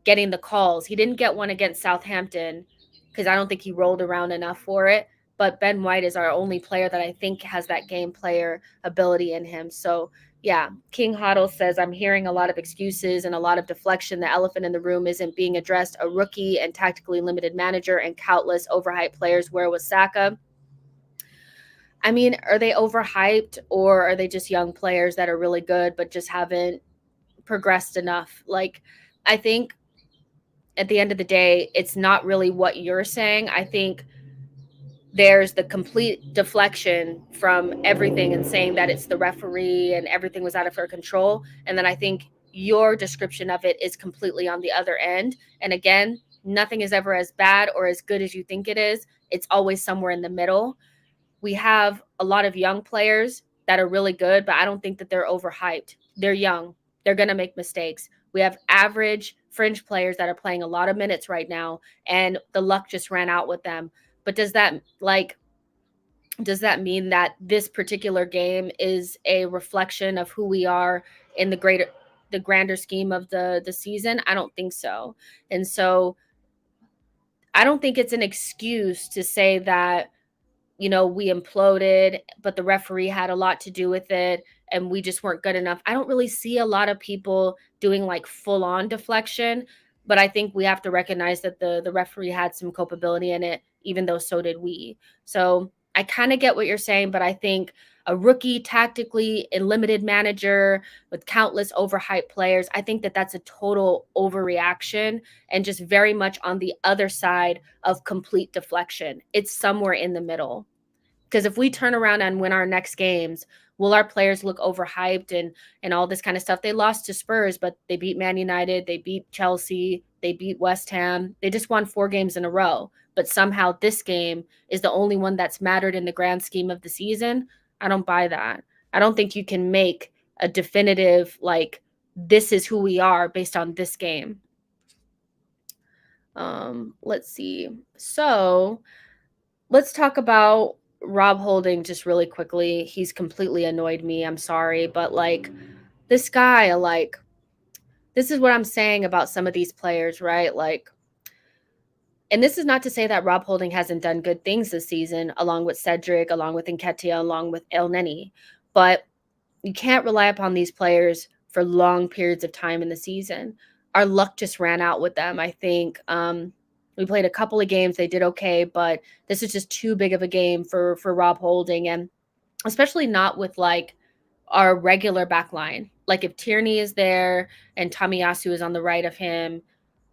getting the calls. He didn't get one against Southampton because I don't think he rolled around enough for it. But Ben White is our only player that I think has that game player ability in him. So yeah, King Hoddle says, I'm hearing a lot of excuses and a lot of deflection. The elephant in the room isn't being addressed. A rookie and tactically limited manager and countless overhyped players. Where was Saka? I mean, are they overhyped, or are they just young players that are really good but just haven't progressed enough? Like, I think at the end of the day, it's not really what you're saying. I think there's the complete deflection from everything and saying that it's the referee and everything was out of her control. And then I think your description of it is completely on the other end. And again, nothing is ever as bad or as good as you think it is. It's always somewhere in the middle. We have a lot of young players that are really good, but I don't think that they're overhyped. They're young. They're going to make mistakes. We have average fringe players that are playing a lot of minutes right now, and the luck just ran out with them. But does that mean that this particular game is a reflection of who we are in the grander scheme of the season? I don't think so. And so I don't think it's an excuse to say that, you know, we imploded, but the referee had a lot to do with it and we just weren't good enough. I don't really see a lot of people doing like full on deflection, but I think we have to recognize that the referee had some culpability in it, even though so did we. So I kind of get what you're saying, but I think a rookie tactically and limited manager with countless overhyped players, I think that that's a total overreaction and just very much on the other side of complete deflection. It's somewhere in the middle. Because if we turn around and win our next games, will our players look overhyped and all this kind of stuff? They lost to Spurs, but they beat Man United, they beat Chelsea, they beat West Ham. They just won 4 games in a row. But somehow this game is the only one that's mattered in the grand scheme of the season. I don't buy that. I don't think you can make a definitive, like, this is who we are based on this game. Let's see. So let's talk about Rob Holding just really quickly. He's completely annoyed me. I'm sorry, but like this guy, like this is what I'm saying about some of these players, right? Like, and this is not to say that Rob Holding hasn't done good things this season, along with Cedric, along with Nketiah, along with El Neni, but you can't rely upon these players for long periods of time in the season. Our luck just ran out with them. I think we played a couple of games. They did okay, but this is just too big of a game for Rob Holding, and especially not with like our regular back line. Like if Tierney is there and Tomiyasu is on the right of him,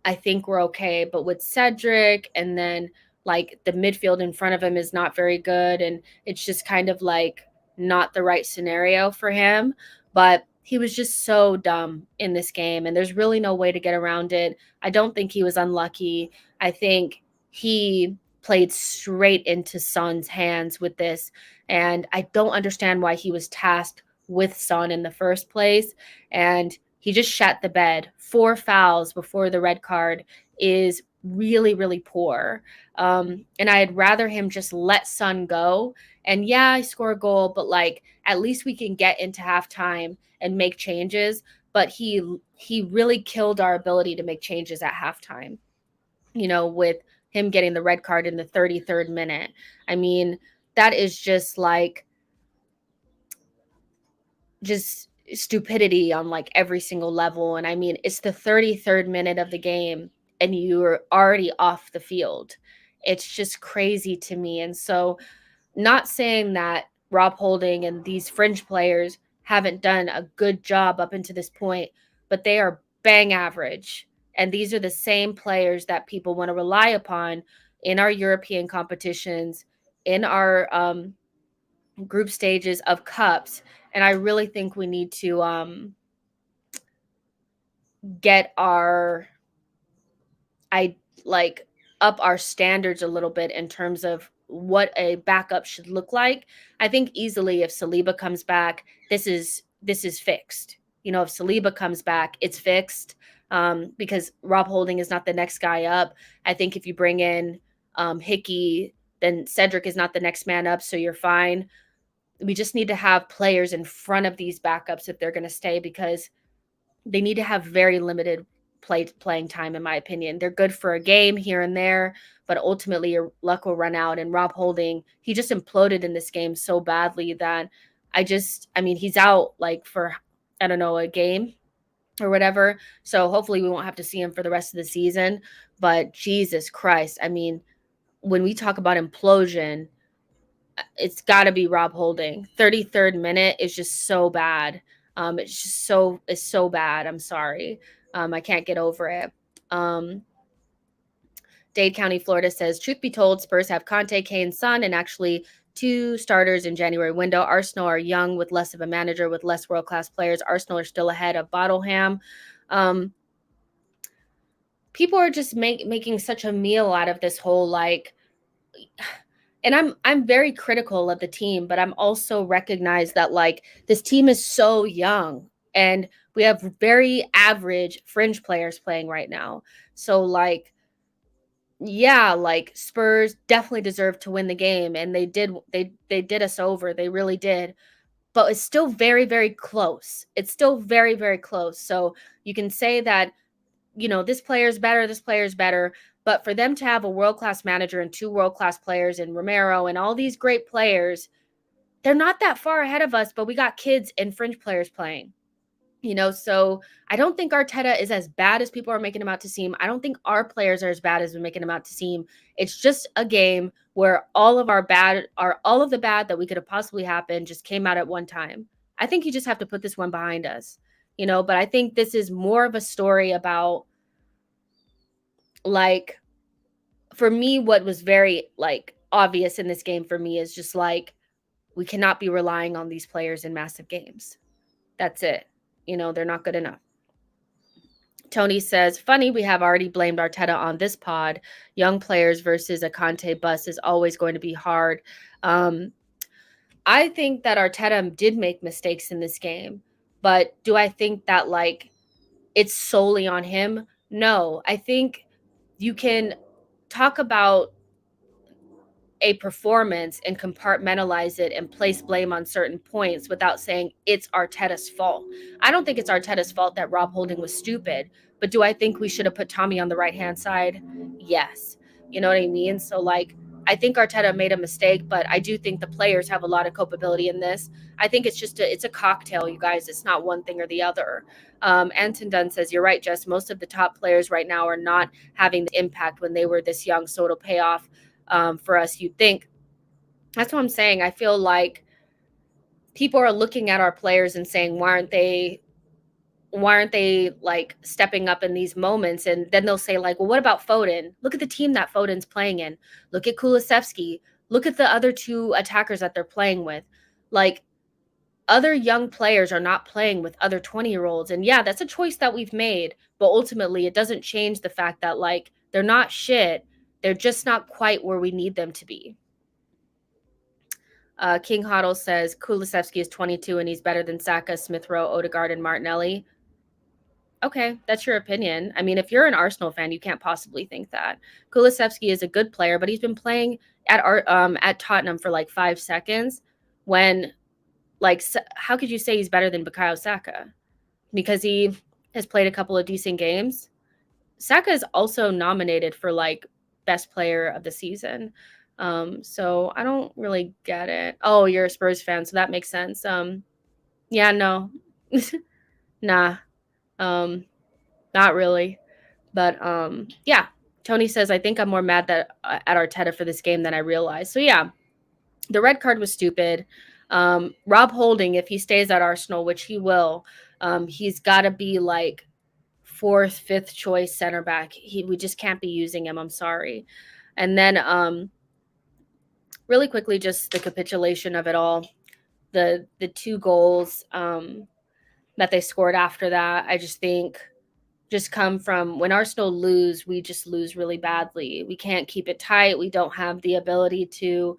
I think we're okay. But with Cedric and then like the midfield in front of him is not very good. And it's just kind of like not the right scenario for him. But he was just so dumb in this game. And there's really no way to get around it. I don't think he was unlucky. I think he played straight into Son's hands with this. And I don't understand why he was tasked with Son in the first place. And he just shat the bed. 4 fouls before the red card is really, really poor. And I'd rather him just let Son go. And yeah, I score a goal, but like at least we can get into halftime and make changes. But he really killed our ability to make changes at halftime, you know, with him getting the red card in the 33rd minute. I mean, that is just like just stupidity on like every single level. And I mean, it's the 33rd minute of the game and you're already off the field. It's just crazy to me. And so, not saying that Rob Holding and these fringe players haven't done a good job up until this point, but they are bang average. And these are the same players that people want to rely upon in our European competitions, in our group stages of cups, and I really think we need to get our up our standards a little bit in terms of what a backup should look like. I think easily if Saliba comes back, this is fixed. If Saliba comes back, it's fixed, because Rob Holding is not the next guy up. I think if you bring in Hickey, then Cedric is not the next man up, so you're fine. We just need to have players in front of these backups if they're going to stay, because they need to have very limited playing time, in my opinion. They're good for a game here and there, but ultimately your luck will run out. And Rob Holding, he just imploded in this game so badly that he's out for, I don't know, a game or whatever. So hopefully we won't have to see him for the rest of the season. But Jesus Christ, when we talk about implosion, it's got to be Rob Holding. 33rd minute is just so bad. It's so bad. I'm sorry. I can't get over it. Dade County, Florida says, truth be told, Spurs have Conte, Kane, Son, and actually 2 starters in January window. Arsenal are young with less of a manager, with less world-class players. Arsenal are still ahead of Bottleham. People are just making such a meal out of this whole and I'm very critical of the team, but I'm also recognize that this team is so young and we have very average fringe players playing right now. So Spurs definitely deserve to win the game, and they did us over. They really did. But it's still very, very close. It's still very, very close. So you can say that, this player's better. But for them to have a world-class manager and 2 world-class players and Romero and all these great players, they're not that far ahead of us, but we got kids and fringe players playing. So I don't think Arteta is as bad as people are making him out to seem. I don't think our players are as bad as we're making him out to seem. It's just a game where all of the bad that we could have possibly happened just came out at one time. I think you just have to put this one behind us, but I think this is more of a story about for me, what was very obvious in this game for me is just we cannot be relying on these players in massive games. That's it. They're not good enough. Tony says, funny, we have already blamed Arteta on this pod. Young players versus a Conte bus is always going to be hard. I think that Arteta did make mistakes in this game, but do I think that it's solely on him? No, I think you can talk about a performance and compartmentalize it and place blame on certain points without saying it's Arteta's fault. I don't think it's Arteta's fault that Rob Holding was stupid, but do I think we should have put Tommy on the right-hand side? Yes. You know what I mean? So I think Arteta made a mistake, but I do think the players have a lot of culpability in this. I think it's just it's a cocktail, you guys. It's not one thing or the other. Anton Dunn says, you're right, Jess. Most of the top players right now are not having the impact when they were this young, so it'll pay off for us, you'd think. That's what I'm saying. I feel like people are looking at our players and saying, why aren't they stepping up in these moments? And then they'll say well, what about Foden? Look at the team that Foden's playing in. Look at Kulusevski. Look at the other 2 attackers that they're playing with. Other young players are not playing with other 20-year-olds. And yeah, that's a choice that we've made, but ultimately it doesn't change the fact that they're not shit. They're just not quite where we need them to be. King Hoddle says, Kulusevski is 22 and he's better than Saka, Smith Rowe, Odegaard, and Martinelli. Okay, that's your opinion. If you're an Arsenal fan, you can't possibly think that. Kulusevski is a good player, but he's been playing at Tottenham for 5 seconds when, how could you say he's better than Bukayo Saka? Because he has played a couple of decent games. Saka is also nominated for best player of the season. So I don't really get it. Oh, you're a Spurs fan, so that makes sense. Yeah, no. Nah. Not really. But yeah. Tony says, I think I'm more mad at Arteta for this game than I realized. So yeah, the red card was stupid. Rob Holding, if he stays at Arsenal, which he will, he's got to be 4th, 5th choice center back. We just can't be using him. I'm sorry. And then really quickly, just the capitulation of it all. The 2 goals that they scored after that, I just think just come from when Arsenal lose, we just lose really badly. We can't keep it tight. We don't have the ability to,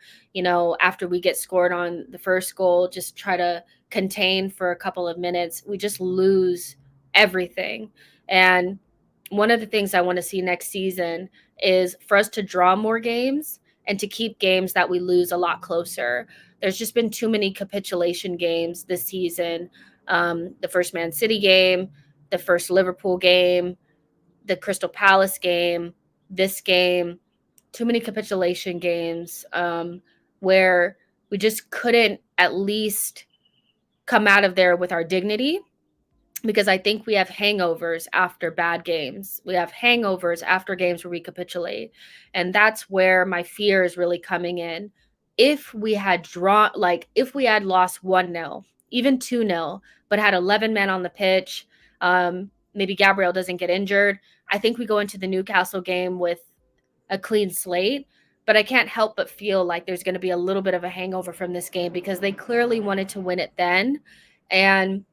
after we get scored on the first goal, just try to contain for a couple of minutes. We just lose everything. And one of the things I want to see next season is for us to draw more games and to keep games that we lose a lot closer. There's just been too many capitulation games this season. The first Man City game, the first Liverpool game, the Crystal Palace game, this game, too many capitulation games where we just couldn't at least come out of there with our dignity, because I think we have hangovers after bad games. We have hangovers after games where we capitulate. And that's where my fear is really coming in. If we had drawn, like if we had lost 1-0, even 2-0, but had 11 men on the pitch, maybe Gabriel doesn't get injured, I think we go into the Newcastle game with a clean slate. But I can't help but feel like there's going to be a little bit of a hangover from this game because they clearly wanted to win it then. And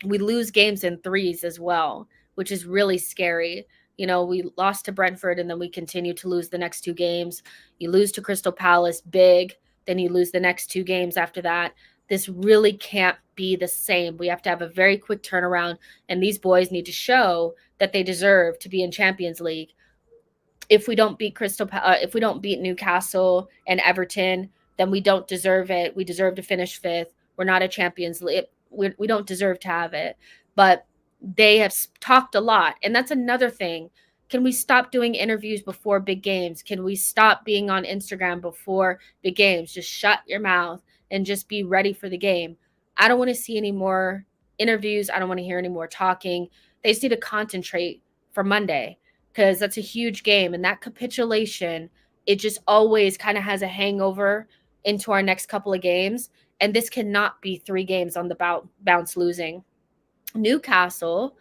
we lose games in threes as well, which is really scary. We lost to Brentford and then we continue to lose the next 2 games. You lose to Crystal Palace big, then you lose the next 2 games after that. This really can't be the same. We have to have a very quick turnaround, and these boys need to show that they deserve to be in Champions League. If we don't beat if we don't beat Newcastle and Everton, then we don't deserve it. We deserve to finish 5th. We're not a Champions League. We don't deserve to have it. But they have talked a lot, and that's another thing. Can we stop doing interviews before big games? Can we stop being on Instagram before big games? Just shut your mouth and just be ready for the game. I don't want to see any more interviews. I don't want to hear any more talking. They just need to concentrate for Monday, because that's a huge game. And that capitulation, it just always kind of has a hangover into our next couple of games. And this cannot be 3 games on the bounce losing. Newcastle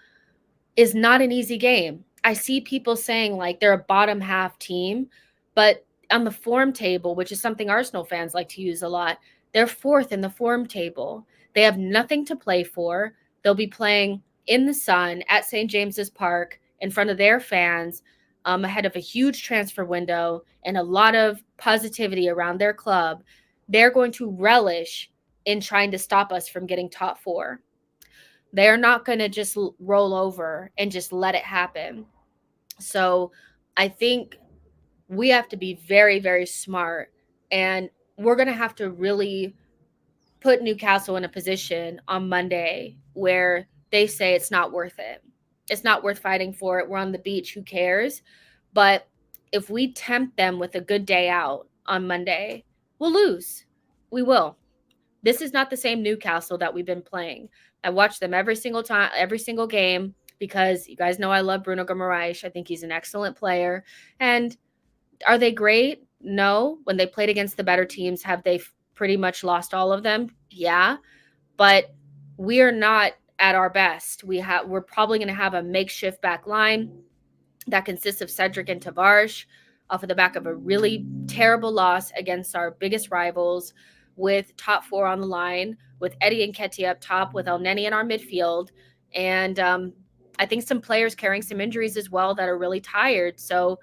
is not an easy game. I see people saying like they're a bottom half team, but on the form table, which is something Arsenal fans like to use a lot, they're 4th in the form table. They have nothing to play for. They'll be playing in the sun at St. James's Park in front of their fans, ahead of a huge transfer window and a lot of positivity around their club. They're going to relish in trying to stop us from getting top 4. They're not going to just roll over and just let it happen. So I think we have to be very, very smart, and we're going to have to really put Newcastle in a position on Monday where they say it's not worth it. It's not worth fighting for it. We're on the beach. Who cares? But if we tempt them with a good day out on Monday, we'll lose. We will. This is not the same Newcastle that we've been playing. I watch them every single time, every single game, because you guys know I love Bruno Guimaraes. I think he's an excellent player. And are they great? No. When they played against the better teams, have they pretty much lost all of them? Yeah. But we are not at our best. We're probably going to have a makeshift back line that consists of Cedric and Tavares off of the back of a really terrible loss against our biggest rivals, with top 4 on the line, with Eddie and Nketiah up top, with El Neni in our midfield. And I think some players carrying some injuries as well that are really tired. So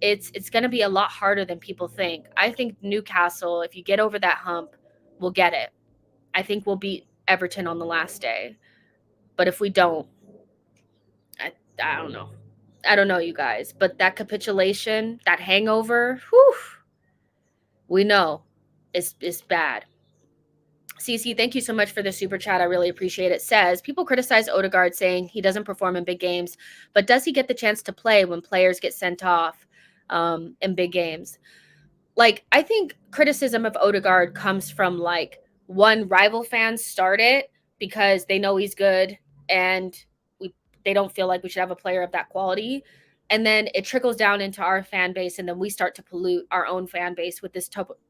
it's going to be a lot harder than people think. I think Newcastle, if you get over that hump, we'll get it. I think we'll beat Everton on the last day. But if we don't, I don't know. I don't know, you guys. But that capitulation, that hangover, whew, we know is bad. CC, thank you so much for the super chat. I really appreciate it. Says, people criticize Odegaard saying he doesn't perform in big games, but does he get the chance to play when players get sent off in big games? Like, I think criticism of Odegaard comes from, like, one, rival fans start it because they know he's good and they don't feel like we should have a player of that quality. And then it trickles down into our fan base, and then we start to pollute our own fan base with this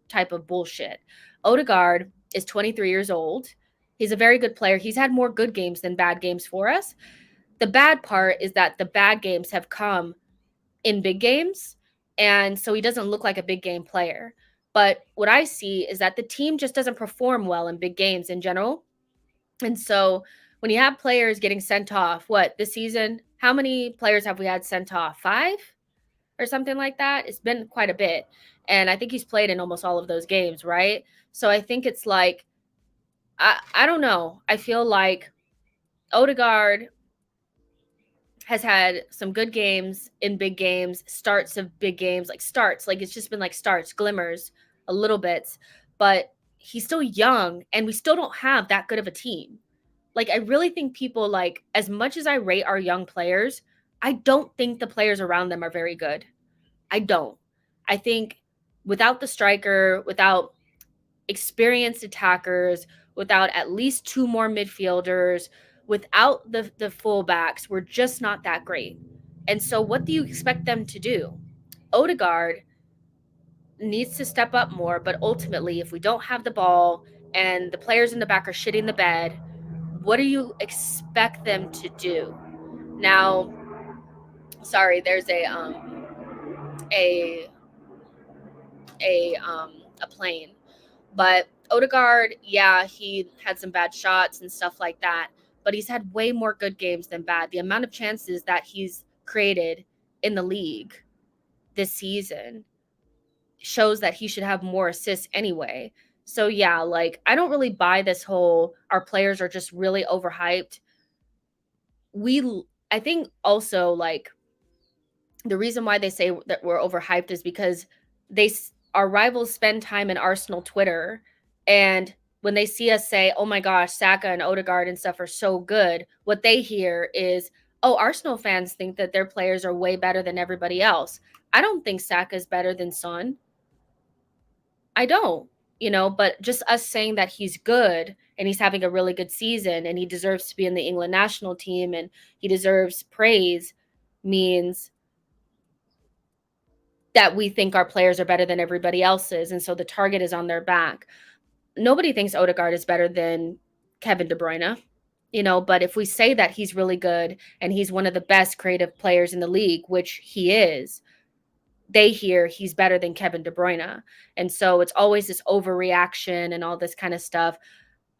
type of bullshit. Odegaard is 23 years old. He's a very good player. He's had more good games than bad games for us. The bad part is that the bad games have come in big games, and so he doesn't look like a big game player. But what I see is that the team just doesn't perform well in big games in general. And so when you have players getting sent off, what, this season, how many players have we had sent off? 5 or something like that? It's been quite a bit. And I think he's played in almost all of those games, right? So I think it's like, I don't know. I feel like Odegaard has had some good games in big games, starts of big games, like starts, like it's just been like starts, glimmers, a little bit, but he's still young and we still don't have that good of a team. Like I really think people, like, as much as I rate our young players, I don't think the players around them are very good. I don't. I think without the striker, without experienced attackers, without at least 2 more midfielders, without the fullbacks, we're just not that great. And so what do you expect them to do? Odegaard needs to step up more, but ultimately if we don't have the ball and the players in the back are shitting the bed, what do you expect them to do? Now, sorry, there's a a plane. But Odegaard, yeah, he had some bad shots and stuff like that, but he's had way more good games than bad. The amount of chances that he's created in the league this season shows that he should have more assists anyway. So yeah, like I don't really buy this whole our players are just really overhyped. I think also like the reason why they say that we're overhyped is because our rivals spend time in Arsenal Twitter, and when they see us say, "Oh my gosh, Saka and Odegaard and stuff are so good," what they hear is, "Oh, Arsenal fans think that their players are way better than everybody else." I don't think Saka is better than Son. I don't, but just us saying that he's good and he's having a really good season and he deserves to be in the England national team and he deserves praise means that we think our players are better than everybody else's, and so the target is on their back. Nobody thinks Odegaard is better than Kevin De Bruyne, but if we say that he's really good and he's one of the best creative players in the league, which he is, they hear he's better than Kevin De Bruyne. And so it's always this overreaction and all this kind of stuff.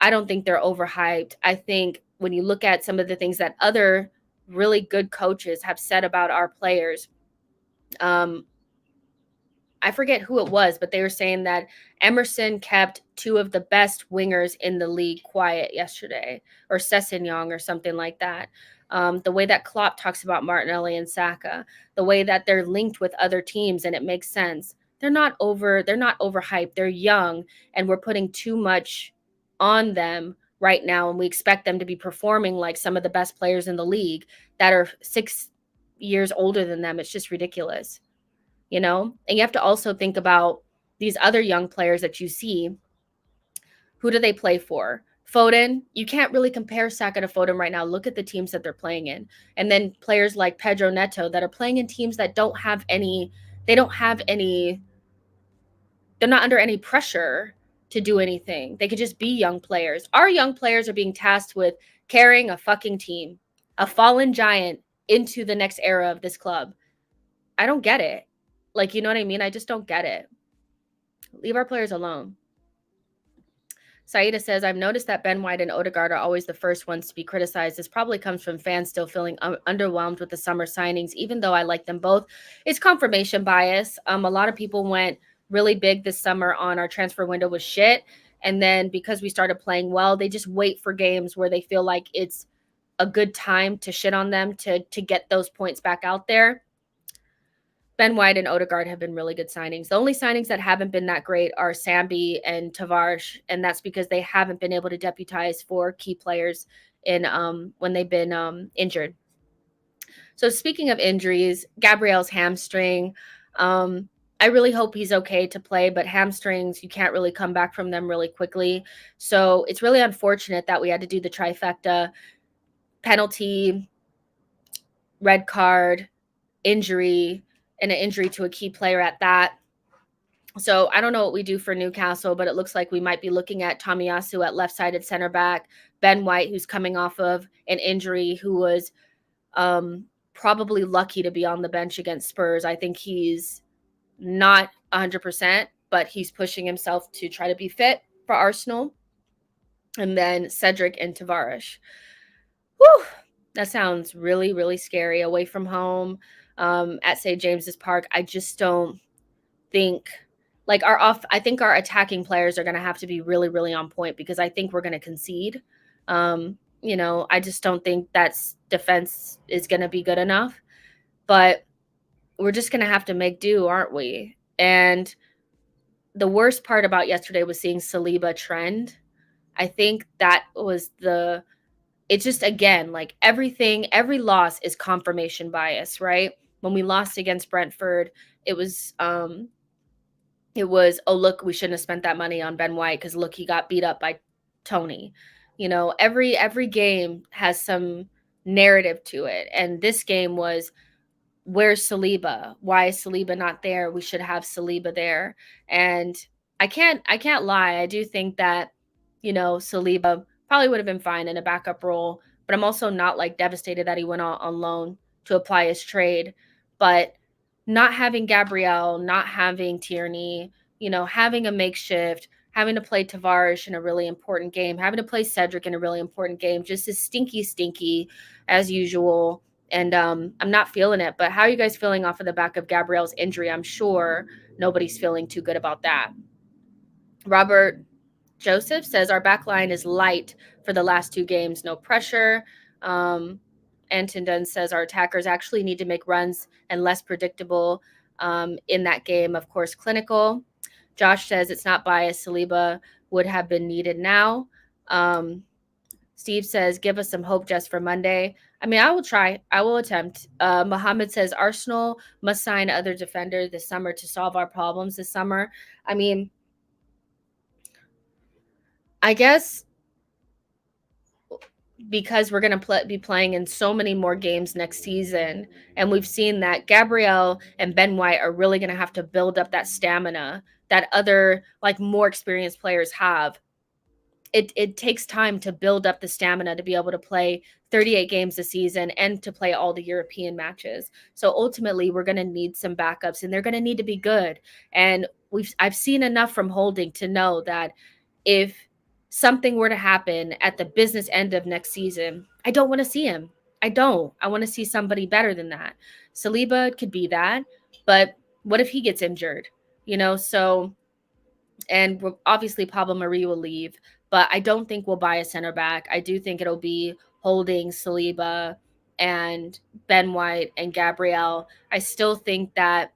I don't think they're overhyped. I think when you look at some of the things that other really good coaches have said about our players, I forget who it was, but they were saying that Emerson kept 2 of the best wingers in the league quiet yesterday, or Sessegnon or something like that. The way that Klopp talks about Martinelli and Saka, the way that they're linked with other teams, and it makes sense. They're not overhyped. They're young, and we're putting too much on them right now, and we expect them to be performing like some of the best players in the league that are 6 years older than them. It's just ridiculous. And you have to also think about these other young players that you see. Who do they play for? Foden, you can't really compare Saka to Foden right now. Look at the teams that they're playing in. And then players like Pedro Neto that are playing in teams that they're not under any pressure to do anything. They could just be young players. Our young players are being tasked with carrying a fucking team, a fallen giant into the next era of this club. I don't get it. Like, you know what I mean? I just don't get it. Leave our players alone. Saida says, I've noticed that Ben White and Odegaard are always the first ones to be criticized. This probably comes from fans still feeling underwhelmed with the summer signings, even though I like them both. It's confirmation bias. A lot of people went really big this summer on our transfer window was shit. And then because we started playing well, they just wait for games where they feel like it's a good time to shit on them to get those points back out there. Ben White and Odegaard have been really good signings. The only signings that haven't been that great are Sambi and Tavares, and that's because they haven't been able to deputize for key players in when they've been injured. So speaking of injuries, Gabriel's hamstring. I really hope he's okay to play, but hamstrings, you can't really come back from them really quickly. So it's really unfortunate that we had to do the trifecta: penalty, red card, injury, and an injury to a key player at that. So I don't know what we do for Newcastle, but it looks like we might be looking at Tomiyasu at left-sided center back, Ben White, who's coming off of an injury, who was probably lucky to be on the bench against Spurs. I think he's not 100%. but he's pushing himself to try to be fit for Arsenal. And then Cedric and Tavares. Whew, that sounds really, really scary. Away from home, at St. James's Park. I just don't think like I think our attacking players are going to have to be really, really on point, because I think we're going to concede. I just don't think that's defense is going to be good enough. But we're just going to have to make do, aren't we? And the worst part about yesterday was seeing Saliba trend. I think that was it's just, again, like every loss is confirmation bias, right? When we lost against Brentford, it was, oh, look, we shouldn't have spent that money on Ben White because look, he got beat up by Tony. Every game has some narrative to it. And this game was, where's Saliba? Why is Saliba not there? We should have Saliba there. And I can't lie. I do think that, Saliba probably would have been fine in a backup role, but I'm also not like devastated that he went on loan to apply his trade. But not having Gabriel, not having Tierney, having a makeshift, having to play Tavares in a really important game, having to play Cedric in a really important game, just as stinky as usual. And I'm not feeling it. But how are you guys feeling off of the back of Gabriel's injury? I'm sure nobody's feeling too good about that. Robert Joseph says our back line is light for the last 2 games, no pressure. Anton Dunn says our attackers actually need to make runs and less predictable in that game. Of course, clinical. Josh says it's not biased. Saliba would have been needed now. Steve says, give us some hope just for Monday. I mean, I will try. I will attempt. Mohammed says Arsenal must sign other defender this summer to solve our problems this summer. I mean, I guess because we're going to be playing in so many more games next season, and we've seen that Gabriel and Ben White are really going to have to build up that stamina that other, like, more experienced players have. It takes time to build up the stamina to be able to play 38 games a season and to play all the European matches. So ultimately, we're going to need some backups, and they're going to need to be good. And I've seen enough from Holding to know that if something were to happen at the business end of next season, I don't want to see him. I don't. I want to see somebody better than that. Saliba could be that, but what if he gets injured? So, and obviously Pablo Mari will leave, but I don't think we'll buy a center back. I do think it'll be Holding, Saliba, and Ben White and Gabriel. I still think that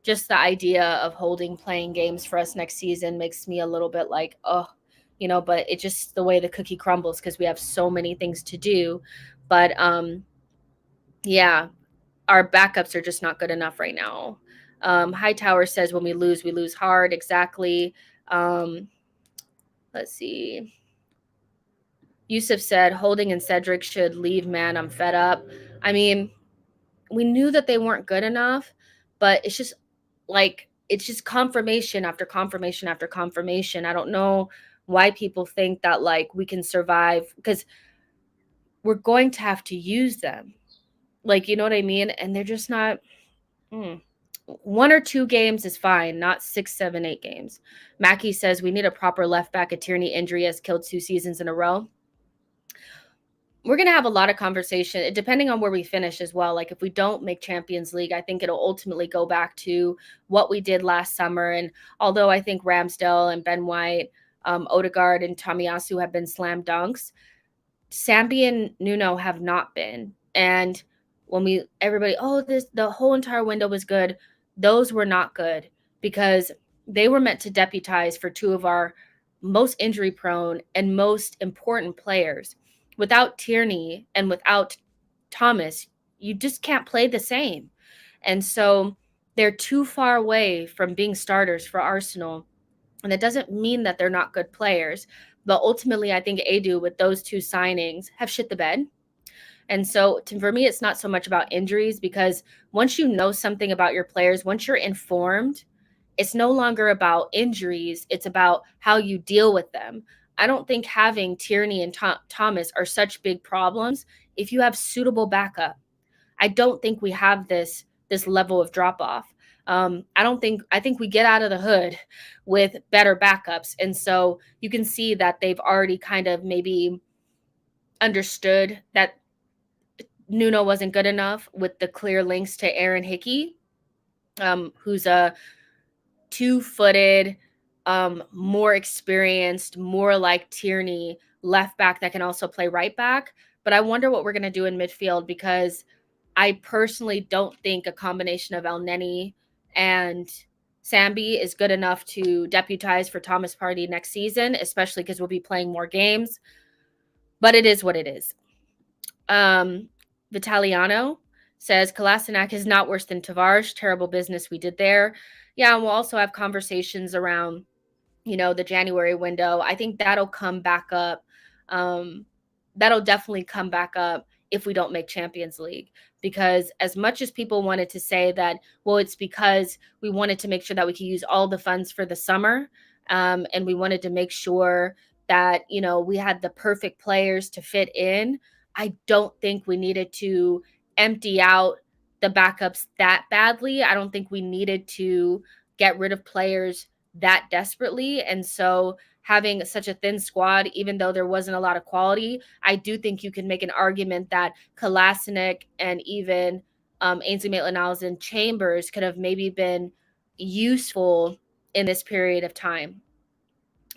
just the idea of Holding playing games for us next season makes me a little bit like, but it just the way the cookie crumbles because we have so many things to do. But yeah, our backups are just not good enough right now. Hightower says when we lose hard. Exactly. Let's see. Yusuf said Holding and Cedric should leave, man. I'm fed up. I mean, we knew that they weren't good enough, but it's just confirmation after confirmation after confirmation. I don't know why people think that like we can survive because we're going to have to use them. Like, you know what I mean? And they're just not 1 or 2 games is fine, not 6, 7, 8 games. Mackie says we need a proper left back. A Tierney injury has killed 2 seasons in a row. We're going to have a lot of conversation, depending on where we finish as well. Like, if we don't make Champions League, I think it'll ultimately go back to what we did last summer. And although I think Ramsdale and Ben White, Odegaard and Tomiyasu have been slam dunks, Sambi and Nuno have not been. And when the whole entire window was good, those were not good because they were meant to deputize for 2 of our most injury prone and most important players. Without Tierney and without Thomas, you just can't play the same. And so they're too far away from being starters for Arsenal. And it doesn't mean that they're not good players. But ultimately, I think Edu, with those 2 signings, have shit the bed. And so for me, it's not so much about injuries because once you know something about your players, once you're informed, it's no longer about injuries. It's about how you deal with them. I don't think having Tierney and Thomas are such big problems if you have suitable backup. I don't think we have this level of drop off. I think we get out of the hood with better backups. And so you can see that they've already kind of maybe understood that Nuno wasn't good enough with the clear links to Aaron Hickey, who's a two-footed, more experienced, more like Tierney left back that can also play right back. But I wonder what we're going to do in midfield, because I personally don't think a combination of El Neni and Sambi is good enough to deputize for Thomas Partey next season, especially because we'll be playing more games. But it is what it is. Vitaliano says Kolasinac is not worse than Tavares. Terrible business we did there. Yeah, and we'll also have conversations around, the January window. I think that'll come back up. That'll definitely come back up if we don't make Champions League. Because as much as people wanted to say that, well, it's because we wanted to make sure that we could use all the funds for the summer, and we wanted to make sure that, we had the perfect players to fit in. I don't think we needed to empty out the backups that badly. I don't think we needed to get rid of players that desperately. And so having such a thin squad, even though there wasn't a lot of quality, I do think you can make an argument that Kolasinac and even Ainsley Maitland-Niles and Chambers could have maybe been useful in this period of time.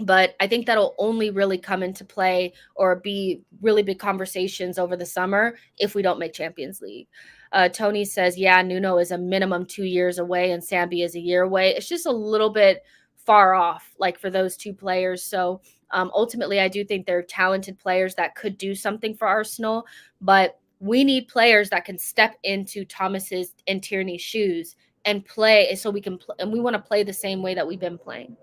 But I think that'll only really come into play or be really big conversations over the summer if we don't make Champions League. Tony says, yeah, Nuno is a minimum 2 years away and Sambi is a year away. It's just a little bit far off, like, for those two players. So ultimately, I do think they're talented players that could do something for Arsenal, but we need players that can step into Thomas's and Tierney's shoes and play so we can and we want to play the same way that we've been playing.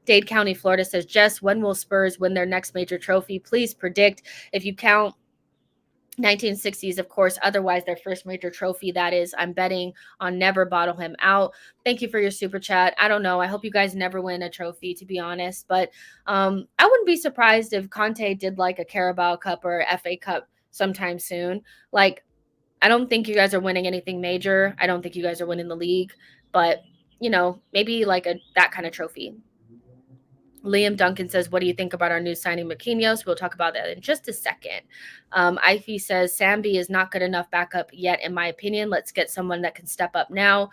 Dade County, Florida says, Jess, when will Spurs win their next major trophy? Please predict. If you count 1960s, of course, otherwise their first major trophy, that is. I'm betting on never bottle him out. Thank you for your super chat. I don't know. I hope you guys never win a trophy, to be honest. But I wouldn't be surprised if Conte did like a Carabao Cup or FA Cup sometime soon. Like, I don't think you guys are winning anything major. I don't think you guys are winning the league. But, maybe like that kind of trophy. Liam Duncan says, what do you think about our new signing, Marquinhos? We'll talk about that in just a second. Ify says, Sambi is not good enough backup yet, in my opinion. Let's get someone that can step up now.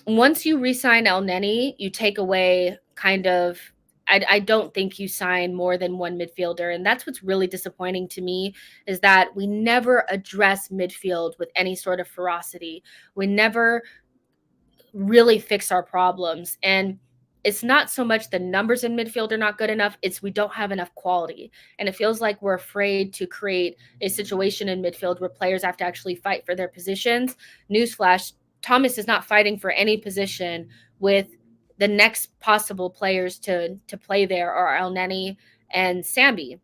Once you re-sign El Neni, you take away kind of – I don't think you sign more than one midfielder. And that's what's really disappointing to me, is that we never address midfield with any sort of ferocity. We never really fix our problems. And it's not so much the numbers in midfield are not good enough, it's we don't have enough quality. And it feels like we're afraid to create a situation in midfield where players have to actually fight for their positions. Newsflash, Thomas is not fighting for any position with the next possible players to play there are El Neni and Sambi.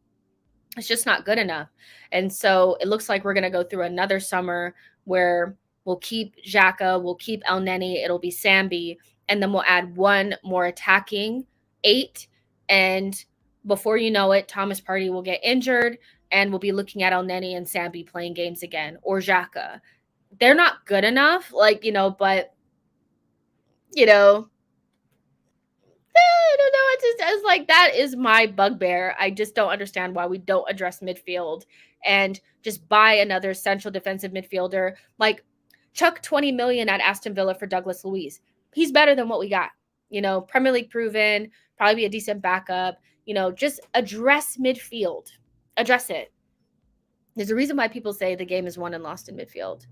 It's just not good enough. And so it looks like we're going to go through another summer where we'll keep Xhaka, we'll keep El Neni, it'll be Sambi, and then we'll add one more attacking 8. And before you know it, Thomas Partey will get injured and we'll be looking at El Neni and Sambi playing games again, or Xhaka. They're not good enough, but, I don't know. It's like, that is my bugbear. I just don't understand why we don't address midfield and just buy another central defensive midfielder. Like, chuck 20 million at Aston Villa for Douglas Luiz. He's better than what we got. Premier League proven, probably be a decent backup. Just address midfield. Address it. There's a reason why people say the game is won and lost in midfield.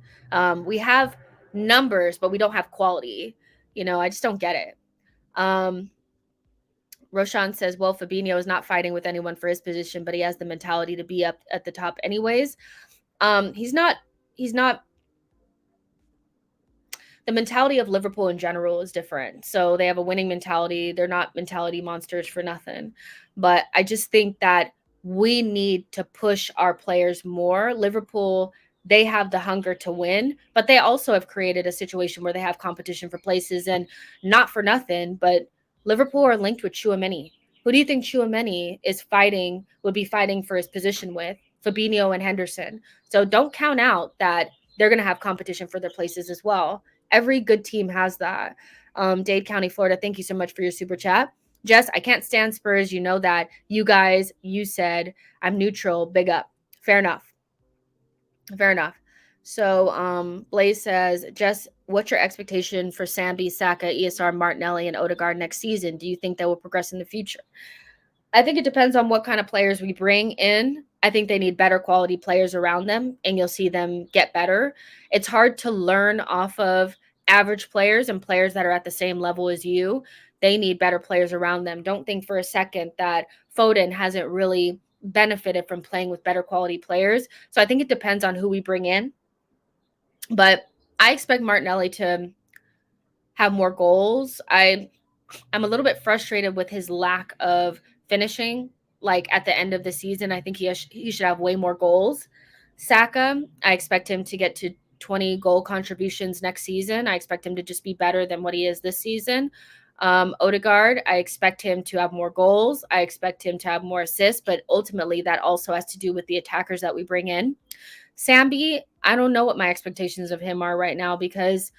We have numbers, but we don't have quality. I just don't get it. Roshan says, well, Fabinho is not fighting with anyone for his position, but he has the mentality to be up at the top anyways. He's not. The mentality of Liverpool in general is different. So they have a winning mentality. They're not mentality monsters for nothing. But I just think that we need to push our players more. Liverpool, they have the hunger to win, but they also have created a situation where they have competition for places, and not for nothing, but Liverpool are linked with Tchouaméni. Who do you think Tchouaméni would be fighting for his position with? Fabinho and Henderson. So don't count out that they're going to have competition for their places as well. Every good team has that. Dade County, Florida, thank you so much for your super chat. Jess, I can't stand Spurs. You know that. You guys, you said I'm neutral. Big up. Fair enough. Fair enough. So Blaze says, Jess, what's your expectation for Sambi, Saka, ESR, Martinelli, and Odegaard next season? Do you think they will progress in the future? I think it depends on what kind of players we bring in. I think they need better quality players around them, and you'll see them get better. It's hard to learn off of average players and players that are at the same level as you. They need better players around them. Don't think for a second that Foden hasn't really benefited from playing with better quality players. So I think it depends on who we bring in. But I expect Martinelli to have more goals. I'm a little bit frustrated with his lack of finishing. Like at the end of the season, I think he should have way more goals. Saka, I expect him to get to 20 goal contributions next season. I expect him to just be better than what he is this season. Odegaard, I expect him to have more goals. I expect him to have more assists, but ultimately that also has to do with the attackers that we bring in. Sambi, I don't know what my expectations of him are right now because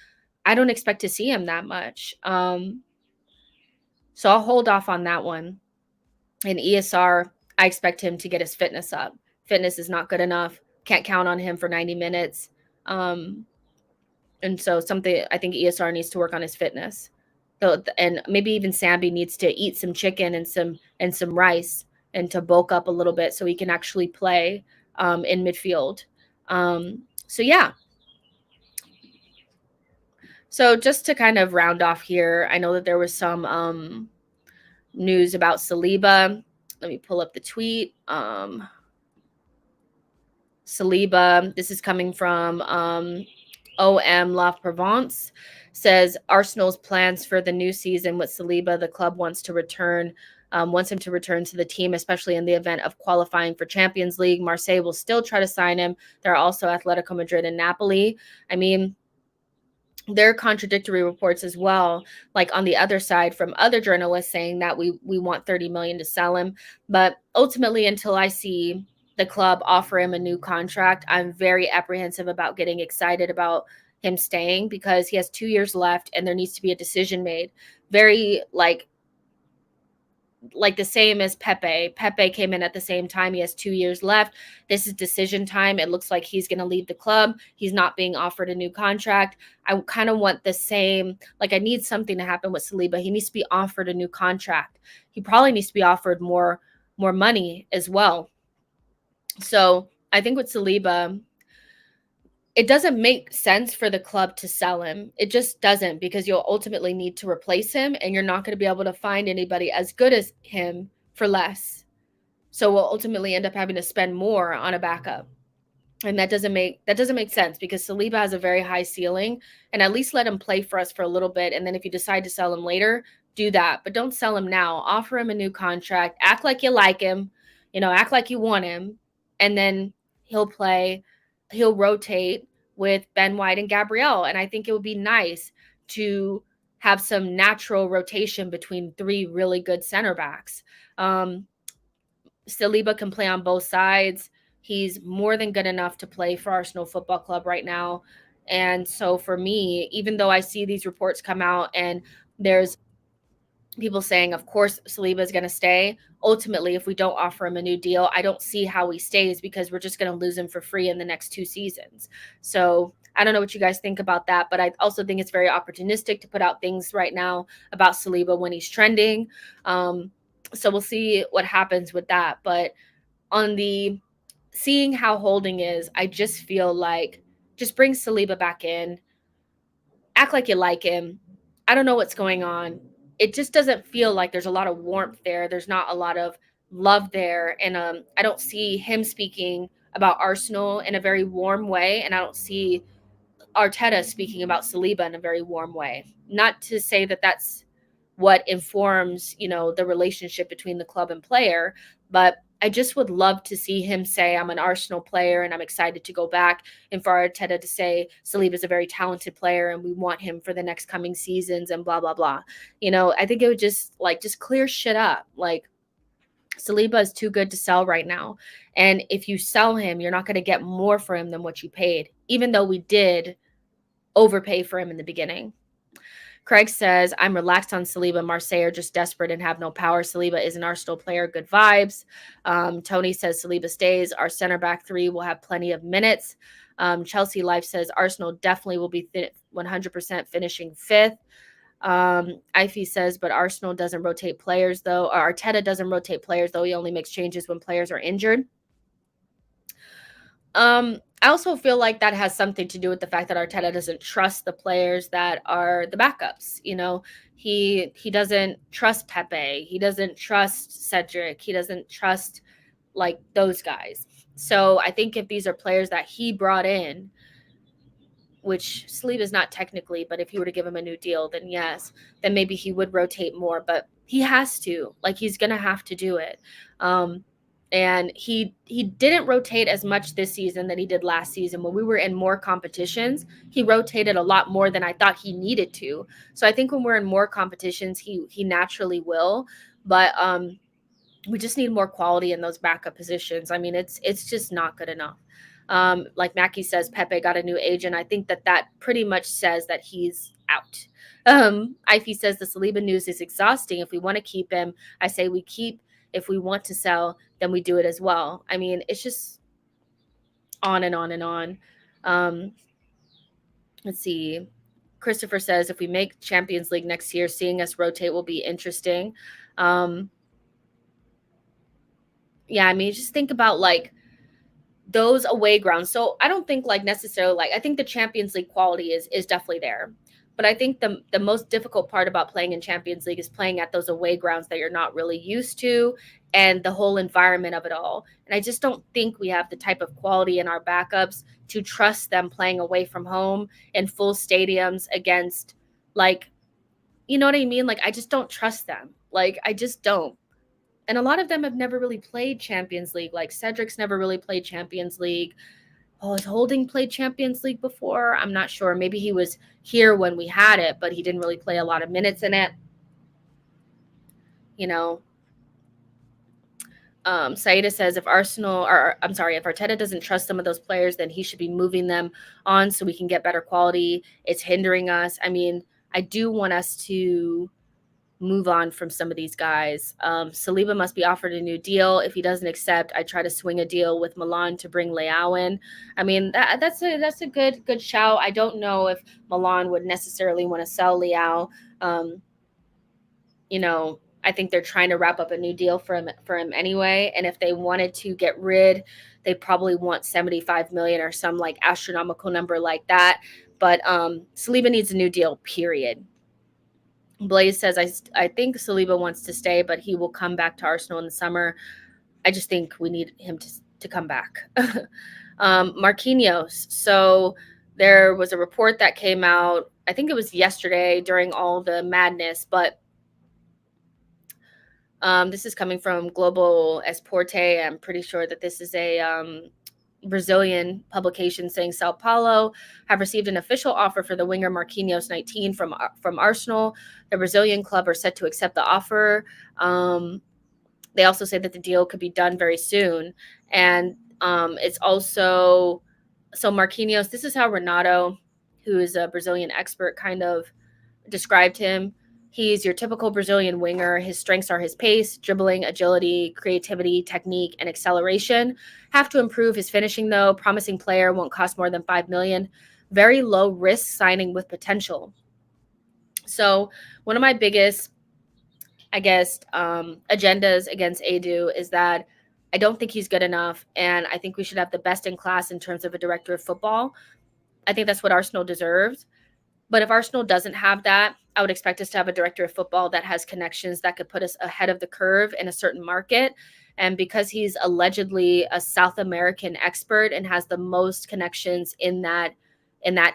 I don't expect to see him that much. So I'll hold off on that one. And ESR, I expect him to get his fitness up. Fitness is not good enough. Can't count on him for 90 minutes. And so something I think ESR needs to work on his fitness. So, and maybe even Sambi needs to eat some chicken and some rice and to bulk up a little bit so he can actually play in midfield. So yeah. So just to kind of round off here, I know that there was some news about Saliba. Let me pull up the tweet. Saliba, this is coming from OM La Provence, says Arsenal's plans for the new season with Saliba. The club wants him to return to the team, especially in the event of qualifying for Champions League. Marseille will still try to sign him. There are also Atletico Madrid and Napoli. I mean, there are contradictory reports as well, like on the other side from other journalists saying that we want 30 million to sell him. But ultimately, until I see the club offer him a new contract, I'm very apprehensive about getting excited about him staying because he has 2 years left and there needs to be a decision made. Very like the same as Pepe. Pepe came in at the same time. He has 2 years left. This is decision time. It looks like he's going to leave the club. He's not being offered a new contract. I kind of want the same, like I need something to happen with Saliba. He needs to be offered a new contract. He probably needs to be offered more money as well. So I think with Saliba, it doesn't make sense for the club to sell him. It just doesn't, because you'll ultimately need to replace him and you're not going to be able to find anybody as good as him for less. So we'll ultimately end up having to spend more on a backup. And that doesn't make sense because Saliba has a very high ceiling, and at least let him play for us for a little bit. And then if you decide to sell him later, do that. But don't sell him now. Offer him a new contract. Act like you like him, act like you want him. And then he'll play, he'll rotate with Ben White and Gabriel. And I think it would be nice to have some natural rotation between three really good center backs. Saliba can play on both sides. He's more than good enough to play for Arsenal Football Club right now. And so for me, even though I see these reports come out and there's people saying, of course, Saliba is going to stay. Ultimately, if we don't offer him a new deal, I don't see how he stays because we're just going to lose him for free in the next 2 seasons. So I don't know what you guys think about that, but I also think it's very opportunistic to put out things right now about Saliba when he's trending. So we'll see what happens with that. But on the seeing how Holding is, I just feel like just bring Saliba back in. Act like you like him. I don't know what's going on. It just doesn't feel like there's a lot of warmth there. There's not a lot of love there. And I don't see him speaking about Arsenal in a very warm way. And I don't see Arteta speaking about Saliba in a very warm way. Not to say that that's what informs, the relationship between the club and player, but I just would love to see him say, I'm an Arsenal player and I'm excited to go back. And for Arteta to say, Saliba is a very talented player and we want him for the next coming seasons and blah, blah, blah. I think it would just clear shit up. Like, Saliba is too good to sell right now. And if you sell him, you're not going to get more for him than what you paid, even though we did overpay for him in the beginning. Craig says, I'm relaxed on Saliba. Marseille are just desperate and have no power. Saliba is an Arsenal player. Good vibes. Tony says Saliba stays. Our center back three will have plenty of minutes. Chelsea Life says Arsenal definitely will be 100% finishing fifth. Ify says, but Arsenal doesn't rotate players, though. Or Arteta doesn't rotate players, though. He only makes changes when players are injured. I also feel like that has something to do with the fact that Arteta doesn't trust the players that are the backups. You know, he doesn't trust Pepe. He doesn't trust Cedric. He doesn't trust like those guys. So I think if these are players that he brought in, which Saliba is not technically, but if you were to give him a new deal, then yes, then maybe he would rotate more. But he has to, like, he's gonna have to do it. And he didn't rotate as much this season than he did last season. When we were in more competitions, he rotated a lot more than I thought he needed to. So I think when we're in more competitions, he naturally will. But we just need more quality in those backup positions. I mean, it's just not good enough. Like Mackie says, Pepe got a new agent. I think that pretty much says that he's out. Ify says the Saliba news is exhausting. If we want to keep him, I say we keep. If we want to sell, then we do it as well. I mean, it's just on and on and on. Let's see. Christopher says if we make Champions League next year, seeing us rotate will be interesting. Yeah, I mean, just think about like those away grounds. So I don't think like necessarily like I think the Champions League quality is definitely there. But I think the most difficult part about playing in Champions League is playing at those away grounds that you're not really used to and the whole environment of it all. And I just don't think we have the type of quality in our backups to trust them playing away from home in full stadiums against like, you know what I mean? Like I just don't trust them. Like I just don't. And a lot of them have never really played Champions League. Like Cedric's never really played Champions League. Oh, has Holding played Champions League before? I'm not sure. Maybe he was here when we had it, but he didn't really play a lot of minutes in it. You know, Saida says if Arteta doesn't trust some of those players, then he should be moving them on so we can get better quality. It's hindering us. I mean, I do want us to move on from some of these guys. Saliba must be offered a new deal. If he doesn't accept, I try to swing a deal with Milan to bring Leao in. I mean, that's a good shout. I don't know if Milan would necessarily want to sell Leao. You know, I think they're trying to wrap up a new deal for him anyway. And if they wanted to get rid, they probably want 75 million or some like astronomical number like that. But Saliba needs a new deal, period. Blaze says, I think Saliba wants to stay, but he will come back to Arsenal in the summer. I just think we need him to come back. Marquinhos. So there was a report that came out, I think it was yesterday during all the madness, but this is coming from Global Esporte. I'm pretty sure that this is a Brazilian publication saying Sao Paulo have received an official offer for the winger Marquinhos 19 from Arsenal. The Brazilian club are set to accept the offer. They also say that the deal could be done very soon. And it's also, so Marquinhos, this is how Renato, who is a Brazilian expert, kind of described him. He's your typical Brazilian winger. His strengths are his pace, dribbling, agility, creativity, technique, and acceleration. Have to improve his finishing, though. Promising player, won't cost more than $5 million. Very low risk signing with potential. So one of my biggest, I guess, agendas against Edu is that I don't think he's good enough, and I think we should have the best in class in terms of a director of football. I think that's what Arsenal deserves. But if Arsenal doesn't have that, I would expect us to have a director of football that has connections that could put us ahead of the curve in a certain market. And because he's allegedly a South American expert and has the most connections in that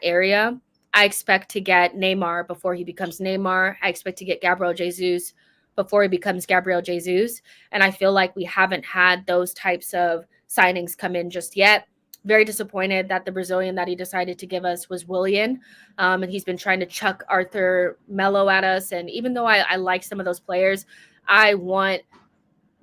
area, I expect to get Neymar before he becomes Neymar. I expect to get Gabriel Jesus before he becomes Gabriel Jesus. And I feel like we haven't had those types of signings come in just yet. Very disappointed that the Brazilian that he decided to give us was Willian. And he's been trying to chuck Arthur Melo at us. And even though I like some of those players, I want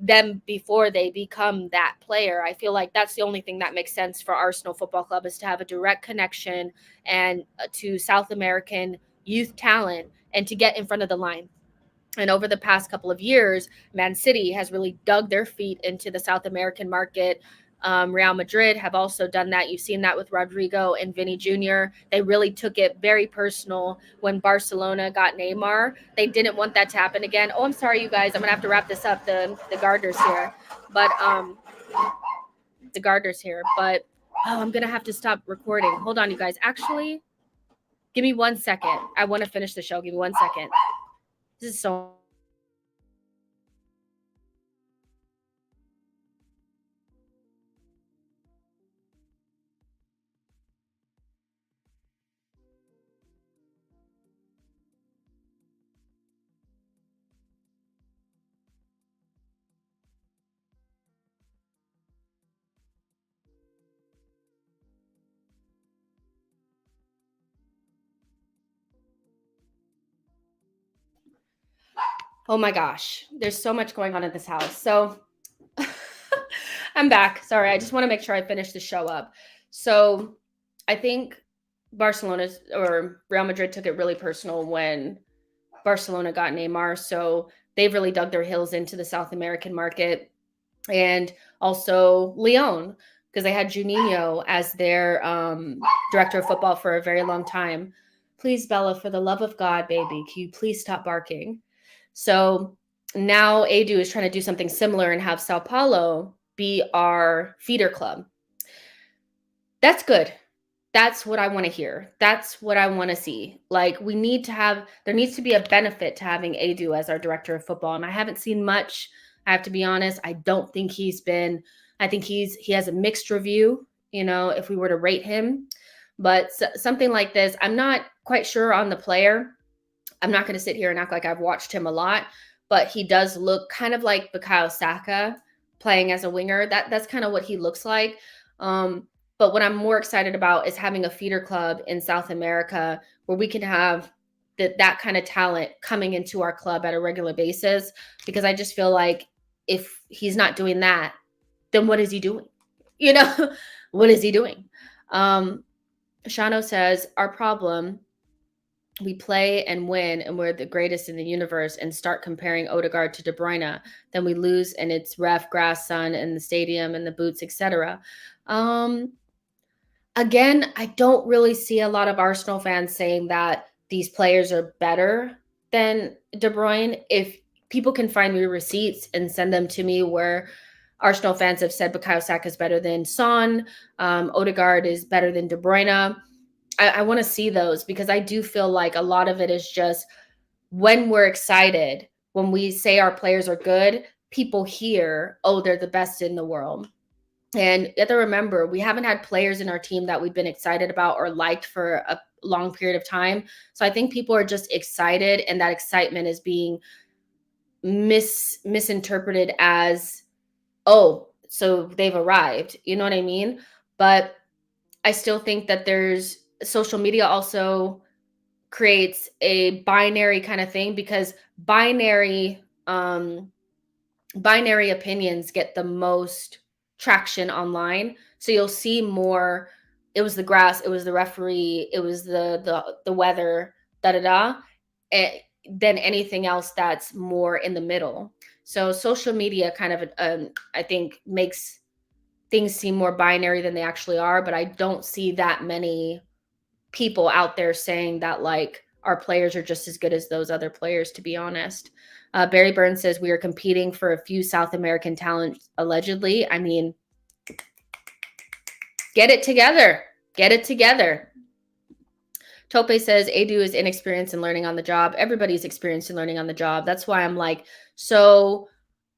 them before they become that player. I feel like that's the only thing that makes sense for Arsenal Football Club, is to have a direct connection and to South American youth talent and to get in front of the line. And over the past couple of years, Man City has really dug their feet into the South American market. Real Madrid have also done that. You've seen that with Rodrigo and Vinny Jr. They really took it very personal when Barcelona got Neymar. They didn't want that to happen again. Oh, I'm sorry, you guys. I'm going to have to wrap this up. The gardener's here. But the gardener's here. But, oh, I'm going to have to stop recording. Hold on, you guys. Actually, give me 1 second. I want to finish the show. Give me 1 second. This is so... Oh my gosh, there's so much going on in this house. So I'm back. Sorry, I just want to make sure I finish the show up. So I think Barcelona's or Real Madrid took it really personal when Barcelona got Neymar. So they've really dug their heels into the South American market, and also Leon, because they had Juninho as their director of football for a very long time. Please, Bella, for the love of God, baby, can you please stop barking? So now Edu is trying to do something similar and have Sao Paulo be our feeder club. That's good. That's what I want to hear. That's what I want to see. Like, there needs to be a benefit to having Edu as our director of football. And I haven't seen much. I have to be honest. I think he has a mixed review, if we were to rate him. But something like this, I'm not quite sure on the player. I'm not going to sit here and act like I've watched him a lot, but he does look kind of like Bukayo Saka playing as a winger. That's kind of what he looks like. But what I'm more excited about is having a feeder club in South America where we can have that kind of talent coming into our club at a regular basis, because I just feel like if he's not doing that, then what is he doing? What is he doing? Shano says, our problem, we play and win and we're the greatest in the universe and start comparing Odegaard to De Bruyne. Then we lose and it's ref, grass, sun, and the stadium and the boots, etc. Again, I don't really see a lot of Arsenal fans saying that these players are better than De Bruyne. If people can find me receipts and send them to me where Arsenal fans have said Bukayo Saka is better than Son, Odegaard is better than De Bruyne, I want to see those, because I do feel like a lot of it is just when we're excited, when we say our players are good, people hear, oh, they're the best in the world. And you have to remember, we haven't had players in our team that we've been excited about or liked for a long period of time. So I think people are just excited, and that excitement is being misinterpreted as, oh, so they've arrived. You know what I mean? But I still think that social media also creates a binary kind of thing, because binary opinions get the most traction online. So you'll see more, it was the grass, it was the referee, it was the weather, than anything else that's more in the middle. So social media kind of, I think, makes things seem more binary than they actually are. But I don't see that many people out there saying that like our players are just as good as those other players, to be honest. Barry Burns says we are competing for a few South American talents, allegedly. I mean, get it together. Get it together. Tope says Edu is inexperienced in learning on the job. Everybody's experienced in learning on the job. That's why I'm like, so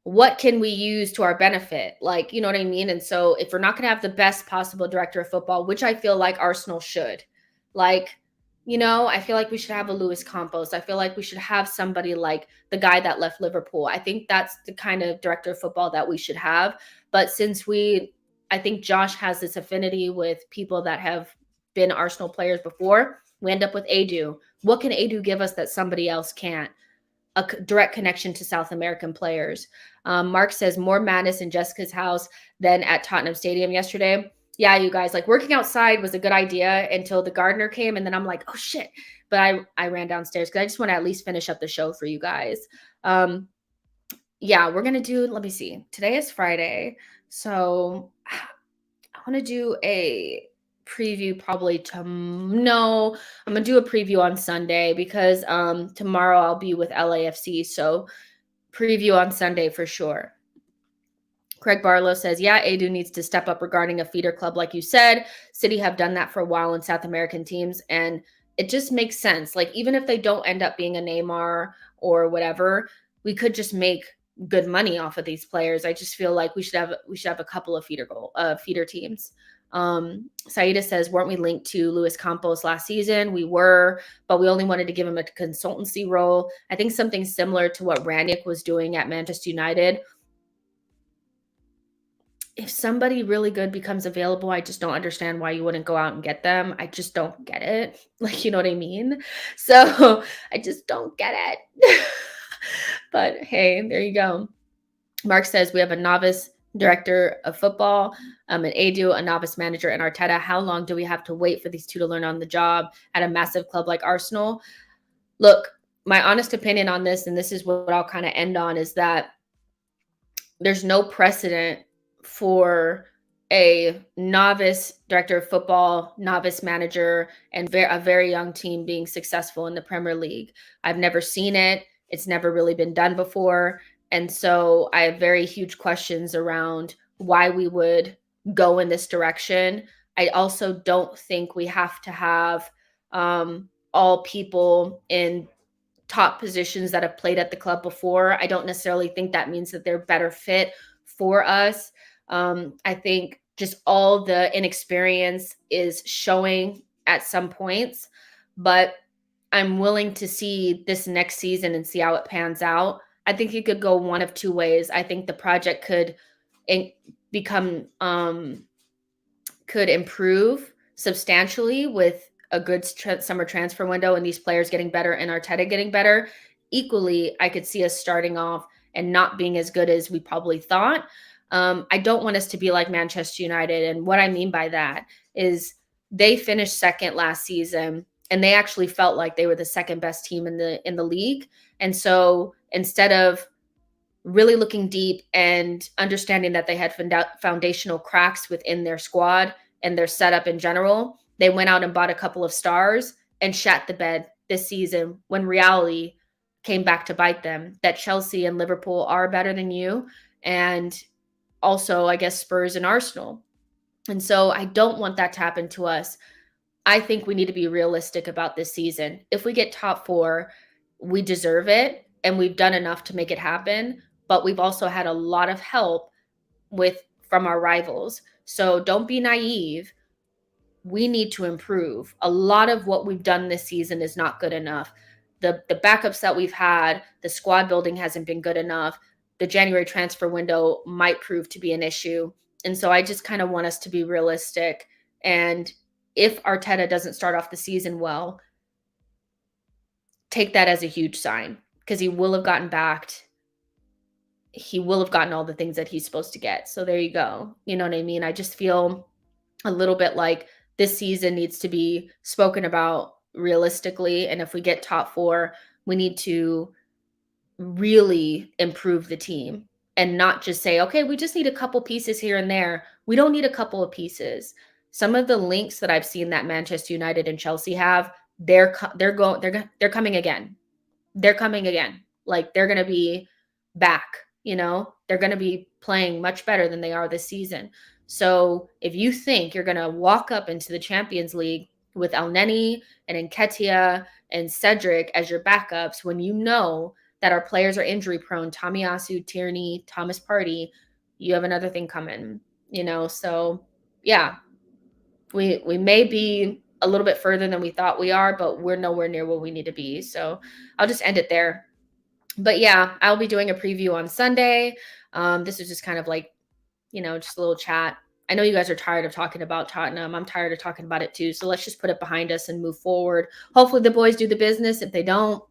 what can we use to our benefit? Like, you know what I mean? And so if we're not going to have the best possible director of football, which I feel like Arsenal should, like, I feel like we should have a Luis Campos. I feel like we should have somebody like the guy that left Liverpool. I think that's the kind of director of football that we should have. But I think Josh has this affinity with people that have been Arsenal players before. We end up with Edu. What can Edu give us that somebody else can't? direct connection to South American players. Mark says more madness in Jessica's house than at Tottenham Stadium yesterday. Yeah, you guys, like working outside was a good idea until the gardener came, and then I'm like, oh shit. But I ran downstairs because I just want to at least finish up the show for you guys. Yeah, we're gonna do. Let me see. Today is Friday, so I want to do a preview probably no, I'm gonna do a preview on Sunday because tomorrow I'll be with LAFC, so preview on Sunday for sure. Craig Barlow says, yeah, Edu needs to step up regarding a feeder club like you said. City have done that for a while in South American teams, and it just makes sense. Like even if they don't end up being a Neymar or whatever, we could just make good money off of these players. I just feel like we should have a couple of feeder teams. Saida says, weren't we linked to Luis Campos last season? We were, but we only wanted to give him a consultancy role. I think something similar to what Ranić was doing at Manchester United. If somebody really good becomes available, I just don't understand why you wouldn't go out and get them. I just don't get it. Like, you know what I mean? So I just don't get it. But hey, there you go. Mark says we have a novice director of football, an Edu, a novice manager, and Arteta. How long do we have to wait for these two to learn on the job at a massive club like Arsenal? Look, my honest opinion on this, and this is what I'll kind of end on, is that there's no precedent for a novice director of football, novice manager, and a very young team being successful in the Premier League. I've never seen it. It's never really been done before. And so I have very huge questions around why we would go in this direction. I also don't think we have to have all people in top positions that have played at the club before. I don't necessarily think that means that they're better fit for us. I think just all the inexperience is showing at some points, but I'm willing to see this next season and see how it pans out. I think it could go one of two ways. I think the project could could improve substantially with a good summer transfer window and these players getting better and Arteta getting better. Equally, I could see us starting off and not being as good as we probably thought. I don't want us to be like Manchester United. And what I mean by that is they finished second last season and they actually felt like they were the second best team in the league. And so instead of really looking deep and understanding that they had foundational cracks within their squad and their setup in general, they went out and bought a couple of stars and shat the bed this season when reality came back to bite them, that Chelsea and Liverpool are better than you, and also, I guess, Spurs and Arsenal. And so I don't want that to happen to us. I think we need to be realistic about this season. If we get top four, we deserve it, and we've done enough to make it happen. But we've also had a lot of help from our rivals. So don't be naive. We need to improve. A lot of what we've done this season is not good enough. The backups that we've had, the squad building hasn't been good enough. The January transfer window might prove to be an issue. And so I just kind of want us to be realistic. And if Arteta doesn't start off the season well, take that as a huge sign, because he will have gotten backed. He will have gotten all the things that he's supposed to get. So there you go. You know what I mean? I just feel a little bit like this season needs to be spoken about realistically. And if we get top four, we need to really improve the team and not just say, okay, we just need a couple pieces here and there. We don't need a couple of pieces. Some of the links that I've seen that Manchester United and Chelsea have, they're coming again. They're coming again. Like they're going to be back, they're going to be playing much better than they are this season. So if you think you're going to walk up into the Champions League with Elneny and Nketiah and Cedric as your backups, when you know that our players are injury prone, Tomiyasu, Tierney, Thomas Partey, you have another thing coming, So yeah, we may be a little bit further than we thought we are, but we're nowhere near where we need to be. So I'll just end it there. But yeah, I'll be doing a preview on Sunday. This is just kind of like, just a little chat. I know you guys are tired of talking about Tottenham. I'm tired of talking about it too. So let's just put it behind us and move forward. Hopefully the boys do the business. If they don't,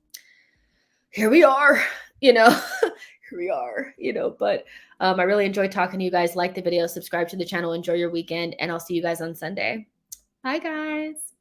here we are, you know, here we are, but I really enjoyed talking to you guys. Like the video, subscribe to the channel, enjoy your weekend, and I'll see you guys on Sunday. Bye, guys.